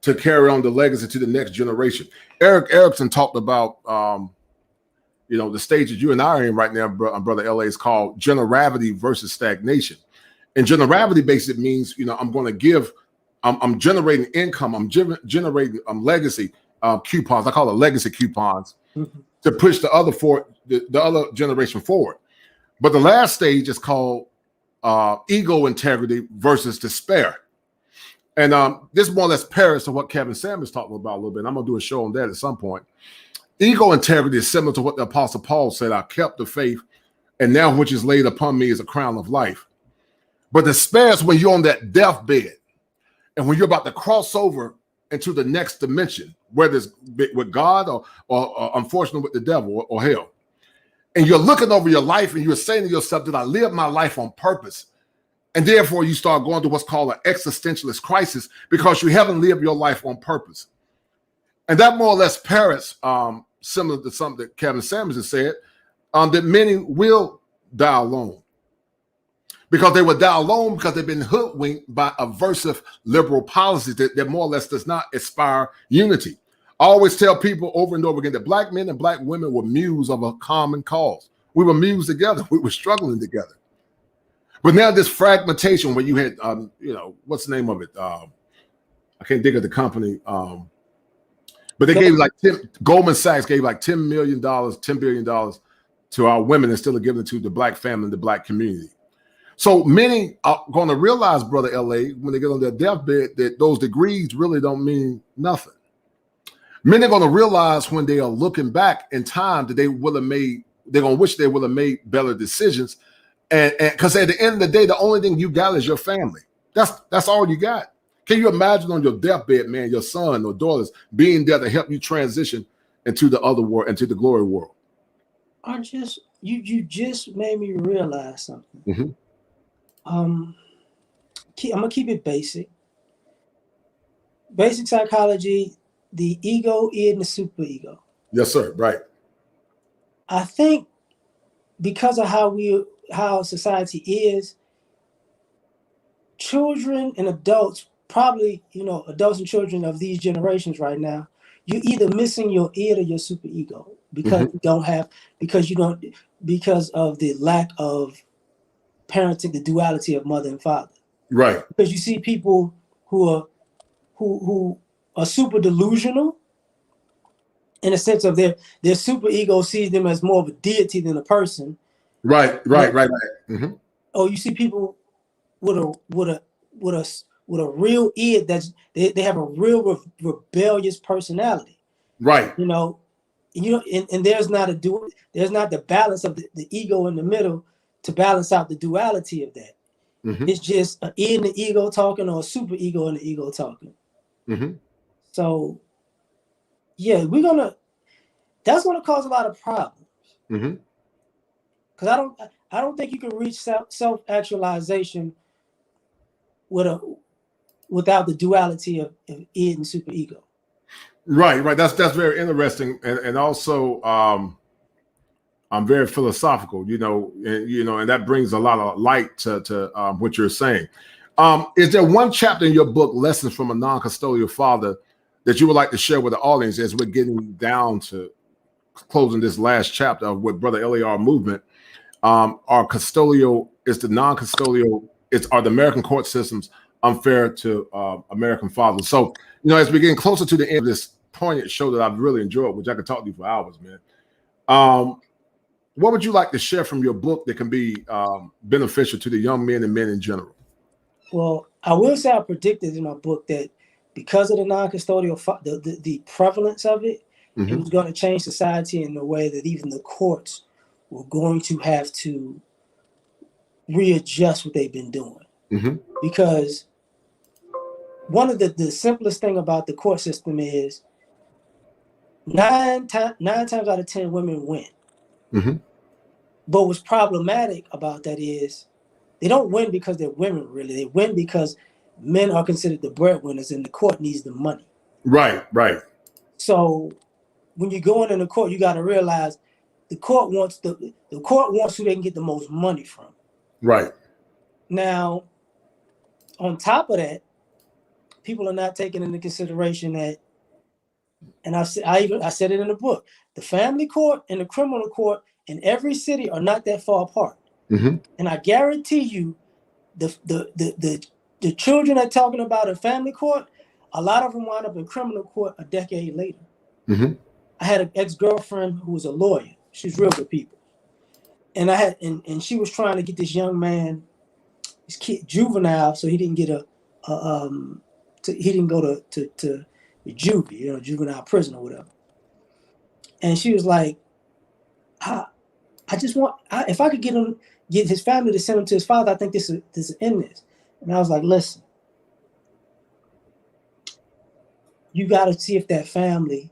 to carry on the legacy to the next generation. Eric Erickson talked about, the stages you and I are in right now, Brother L.A., is called generality versus stagnation. And generality basically means, I'm going to give, I'm generating income, I'm generating legacy coupons. I call it legacy coupons to push the other generation forward. But the last stage is called ego integrity versus despair. And this more or less parrots to what Kevin Samuels talked about a little bit. I'm going to do a show on that at some point. Ego integrity is similar to what the Apostle Paul said, I kept the faith, and now which is laid upon me is a crown of life. But despair is when you're on that deathbed and when you're about to cross over into the next dimension, whether it's with God or unfortunately with the devil or hell. And you're looking over your life and you're saying to yourself, did I live my life on purpose? And therefore you start going to what's called an existentialist crisis because you haven't lived your life on purpose. And that more or less parrots, similar to something that Kevin Samuels has said, that many will die alone. Because they will die alone because they've been hoodwinked by aversive liberal policies that more or less does not inspire unity. I always tell people over and over again that black men and black women were muse of a common cause. We were muse together. We were struggling together. But now this fragmentation where you had, what's the name of it? I can't think of the company. But they gave Goldman Sachs gave like $10 billion to our women instead of giving it to the black family and the black community. So many are going to realize, Brother L.A., when they get on their deathbed, that those degrees really don't mean nothing. Many are going to realize when they are looking back in time that they're going to wish they would have made better decisions. And because at the end of the day, the only thing you got is your family. That's all you got. Can you imagine on your deathbed, man, your son or daughters being there to help you transition into the other world, into the glory world? You just made me realize something. Mm-hmm. I'm gonna keep it basic. Basic psychology, the ego, id, and the superego. Yes, sir. Right. I think because of how society is, children and adults, probably, adults and children of these generations right now, you're either missing your id or your superego because because of the lack of parenting, the duality of mother and father. Right. Because you see people who are super delusional in a sense of their super ego sees them as more of a deity than a person. Right. Mm-hmm. Oh, you see people with a real id that's they have a real rebellious personality. Right. And there's not the balance of the ego in the middle to balance out the duality of that. Mm-hmm. It's just an id and the ego talking or a super ego and the ego talking. Mm-hmm. So yeah, that's gonna cause a lot of problems. Mm-hmm. Because I don't think you can reach self-actualization without the duality of id and superego. Right. That's very interesting, and also I'm very philosophical, and that brings a lot of light to what you're saying. Is there one chapter in your book, Lessons from a Non-Custodial Father, that you would like to share with the audience as we're getting down to closing this last chapter of with Brother L.A.R Movement? Are custodial is the non-custodial? Are the American court systems unfair to American fathers? So, as we're getting closer to the end of this poignant show that I've really enjoyed, which I could talk to you for hours, man. What would you like to share from your book that can be beneficial to the young men and men in general? Well, I will say I predicted in my book that because of the non-custodial, the prevalence of it, mm-hmm. It was going to change society in a way that even the courts were going to have to readjust what they've been doing. Mm-hmm. Because one of the simplest thing about the court system is nine times out of 10 women win. Mm-hmm. But what's problematic about that is they don't win because they're women, really. They win because men are considered the breadwinners and the court needs the money. Right. So when you go in the court, you got to realize the court wants who they can get the most money from. Right. Now, on top of that, people are not taking into consideration that, and I said it in the book, the family court and the criminal court in every city are not that far apart. Mm-hmm. And I guarantee you, the children are talking about in family court, a lot of them wind up in criminal court a decade later. Mm-hmm. I had an ex-girlfriend who was a lawyer. She's real good people. And and she was trying to get this young man, this kid, juvenile, so he didn't get he didn't go to juvie, juvenile prison or whatever. And she was like, I just want, if I could get his family to send him to his father, I think this is in this. And I was like, listen, you got to see if that family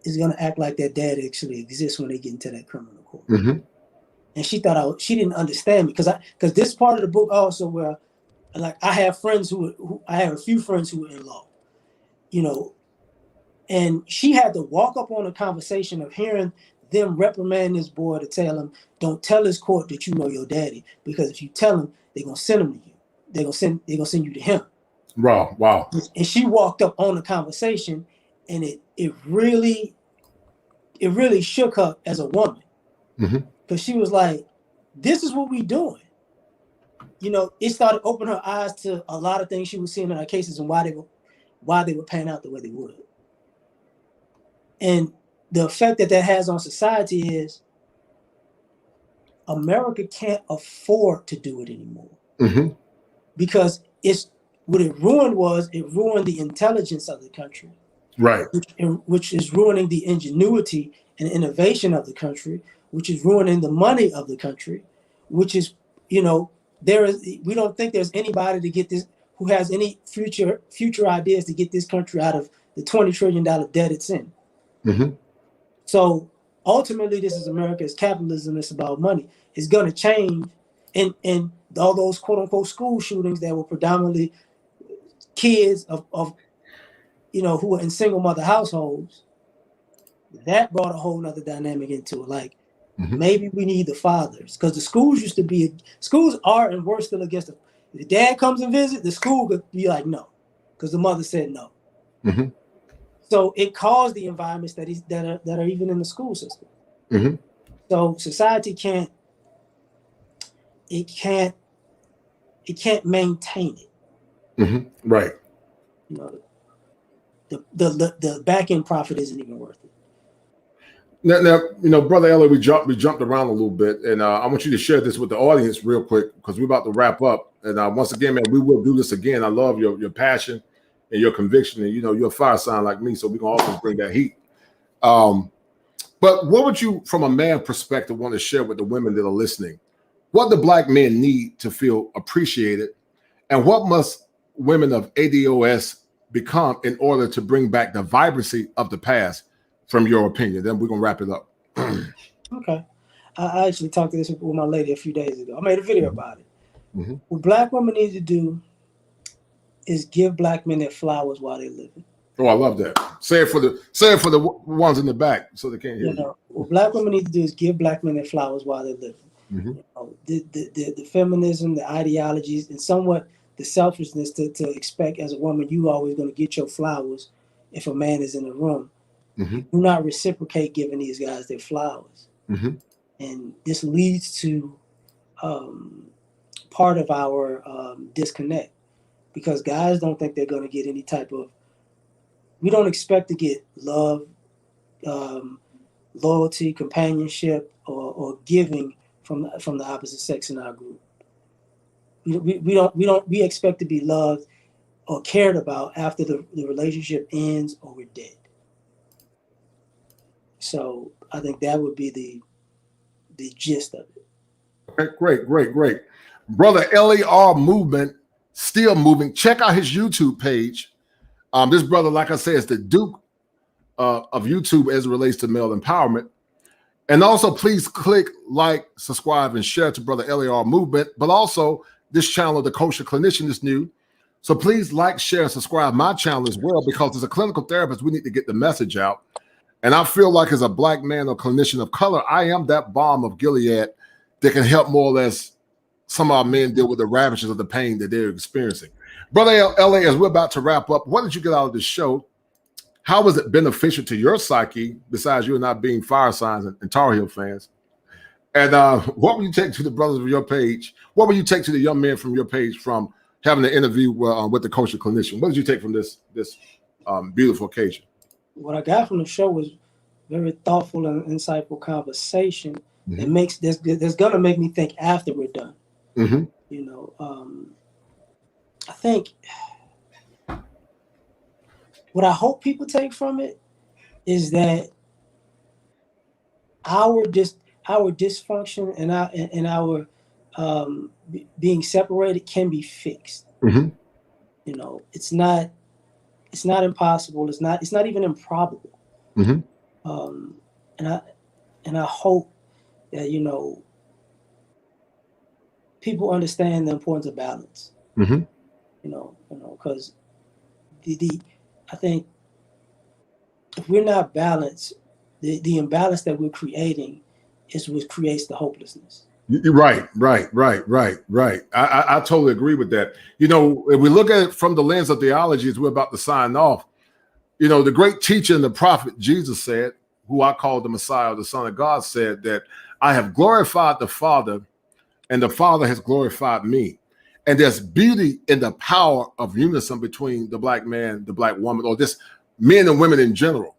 is going to act like their dad actually exists when they get into that criminal court. Mm-hmm. And she thought she didn't understand me because this part of the book also where, like, I have friends I have a few friends who are in law, and she had to walk up on a conversation of hearing them reprimand this boy to tell him, don't tell this court that you know your daddy, because if you tell him, they're gonna send him to you. They're gonna send you to him. Wow. And she walked up on the conversation, and it really shook her as a woman. Mm-hmm. Because she was like, this is what we doing. It started opening her eyes to a lot of things she was seeing in her cases and why they were paying out the way they would. And the effect that has on society is America can't afford to do it anymore. Mm-hmm. Because what it ruined the intelligence of the country. Right. Which is ruining the ingenuity and innovation of the country, which is ruining the money of the country, which is, we don't think there's anybody to get this who has any future ideas to get this country out of the $20 trillion debt it's in. Mm-hmm. So ultimately, this is America's capitalism. It's about money. It's going to change. And all those quote unquote school shootings that were predominantly kids of who were in single mother households, that brought a whole nother dynamic into it. Like, mm-hmm. Maybe we need the fathers, because the schools are and were still against them. If the dad comes and visit, the school could be like, no, because the mother said no. Mm-hmm. So it caused the environments that are even in the school system. Mm-hmm. So society can't maintain it. Mm-hmm. Right. The back end profit isn't even worth it. Now, Brother L.A, we jumped around a little bit, and I want you to share this with the audience real quick because we're about to wrap up. And once again, man, we will do this again. I love your passion and your conviction, and you're a fire sign like me, so we're gonna always bring that heat. But what would you, from a man perspective, want to share with the women that are listening? What do Black men need to feel appreciated, and what must women of ADOS become in order to bring back the vibrancy of the past, from your opinion? Then we're gonna wrap it up. Okay. I actually talked to this with my lady a few days ago. I made a video about it. Mm-hmm. What Black women need to do is give Black men their flowers while they're living. Oh, I love that. Say it for the ones in the back so they can't hear you. What Black women need to do is give Black men their flowers while they're living. Mm-hmm. The feminism, the ideologies, and somewhat the selfishness to expect as a woman you always going to get your flowers if a man is in the room. Mm-hmm. Do not reciprocate giving these guys their flowers. Mm-hmm. And this leads to part of our disconnect, because guys don't think they're going to get any type of, we don't expect to get love, loyalty, companionship, or giving from the opposite sex in our group. We expect to be loved or cared about after the relationship ends or we're dead. So I think that would be the gist of it. Okay, great. Brother L.A.R Movement, still moving. Check out his YouTube page. This brother, like I said, is the Duke of YouTube as it relates to male empowerment. And also, please click like, subscribe, and share to Brother L.A.R Movement. But also, this channel, The Kosher Clinician, is new. So please like, share, and subscribe my channel as well, because as a clinical therapist, we need to get the message out. And I feel like as a Black man or clinician of color, I am that balm of Gilead that can help more or less some of our men deal with the ravages of the pain that they're experiencing. Brother L.A., as we're about to wrap up, what did you get out of this show? How was it beneficial to your psyche, besides you and I being fire signs and Tar Heel fans? And what will you take to the brothers of your page? What will you take to the young men from your page from having an interview with the culture clinician? What did you take from this beautiful occasion? What I got from the show was very thoughtful and insightful conversation that makes that's gonna make me think after we're done. You know, I think what I hope people take from it is that our dysfunction and our being separated can be fixed. You know, it's not impossible. It's not even improbable. And I hope that, you know, people understand the importance of balance. You know, because I think if we're not balanced, the imbalance that we're creating is what creates the hopelessness. Right. I totally agree with that. You know, if we look at it from the lens of theology, as we're about to sign off, you know, the great teacher and the prophet Jesus said, who I call the Messiah, the Son of God, said that I have glorified the Father, and the Father has glorified me. And there's beauty in the power of unison between the black man, the black woman, or just men and women in general.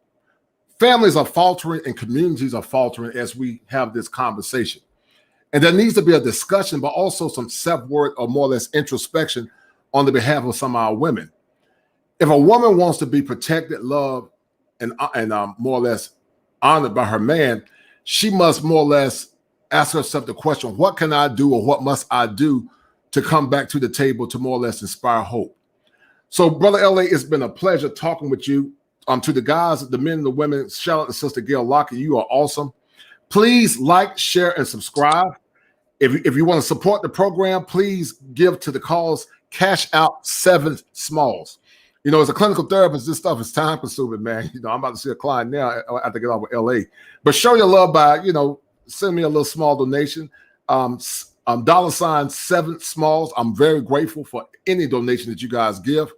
Families are faltering and communities are faltering as we have this conversation. And there needs to be a discussion, but also some self-worth or more or less introspection on the behalf of some of our women. If a woman wants to be protected, loved, and more or less honored by her man, she must more or less ask herself the question, what can I do or what must I do to come back to the table to more or less inspire hope? So, Brother L.A., it's been a pleasure talking with you. To the guys, the men and the women, shout out to Sister Gail Lockett. You are awesome. Please like, share, and subscribe. If you want to support the program, please give to the cause. Cash out 7 Smalls. You know, as a clinical therapist, this stuff is time consuming, man. You know, I'm about to see a client now. I have to get off with LA. But show your love by, you know, send me a little small donation. $7 Smalls. I'm very grateful for any donation that you guys give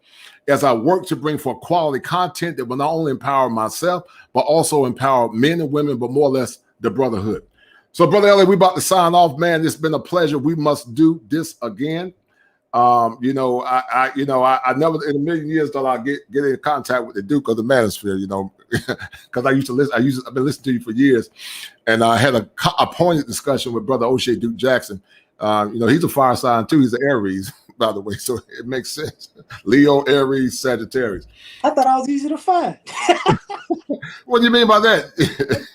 as I work to bring forth quality content that will not only empower myself, but also empower men and women, but more or less the brotherhood. So, Brother L.A., we're about to sign off, man. It's been a pleasure. We must do this again. You know, I never in a million years thought I'd get in contact with the Duke of the Manosphere, you know, because I've been listening to you for years, and I had a pointed discussion with Brother O'Shea Duke Jackson. You know, he's a fire sign too. He's an Aries, by the way, so it makes sense. Leo, Aries, Sagittarius. I thought I was easy to find. What do you mean by that?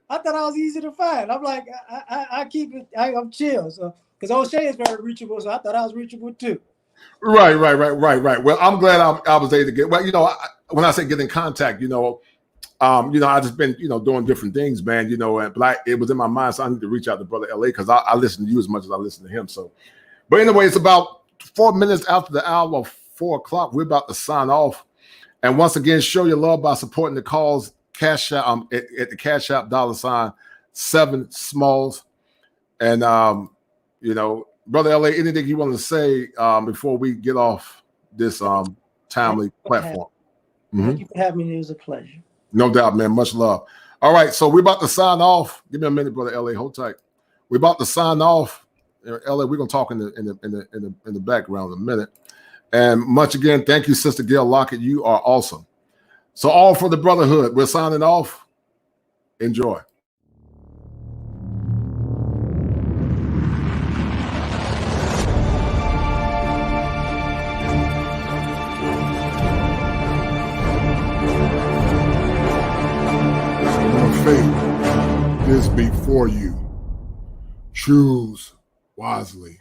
I thought I was easy to find. I'm like, I keep it. I'm chill. So because O'Shea is very reachable, so I thought I was reachable too. Right. Well, I'm glad I was able to get. Well, you know, when I say get in contact, you know, I just been, you know, doing different things, man. You know, and it was in my mind, so I need to reach out to Brother L.A. because I listen to you as much as I listen to him. So, but anyway, it's about 4 minutes after the hour of 4 o'clock. We're about to sign off, and once again, show your love by supporting the cause. Cash out at the Cash App $7 Smalls, and you know, Brother L.A., anything you want to say before we get off this timely platform? Thank you for having me. It was a pleasure. No doubt, man. Much love. All right, so we're about to sign off. Give me a minute, Brother L.A. Hold tight. We're about to sign off. L.A., we're gonna talk in the background in a minute. And much again, thank you, Sister Gail Lockett. You are awesome. So all for the brotherhood. We're signing off. Enjoy. So your fate is before you. Choose wisely.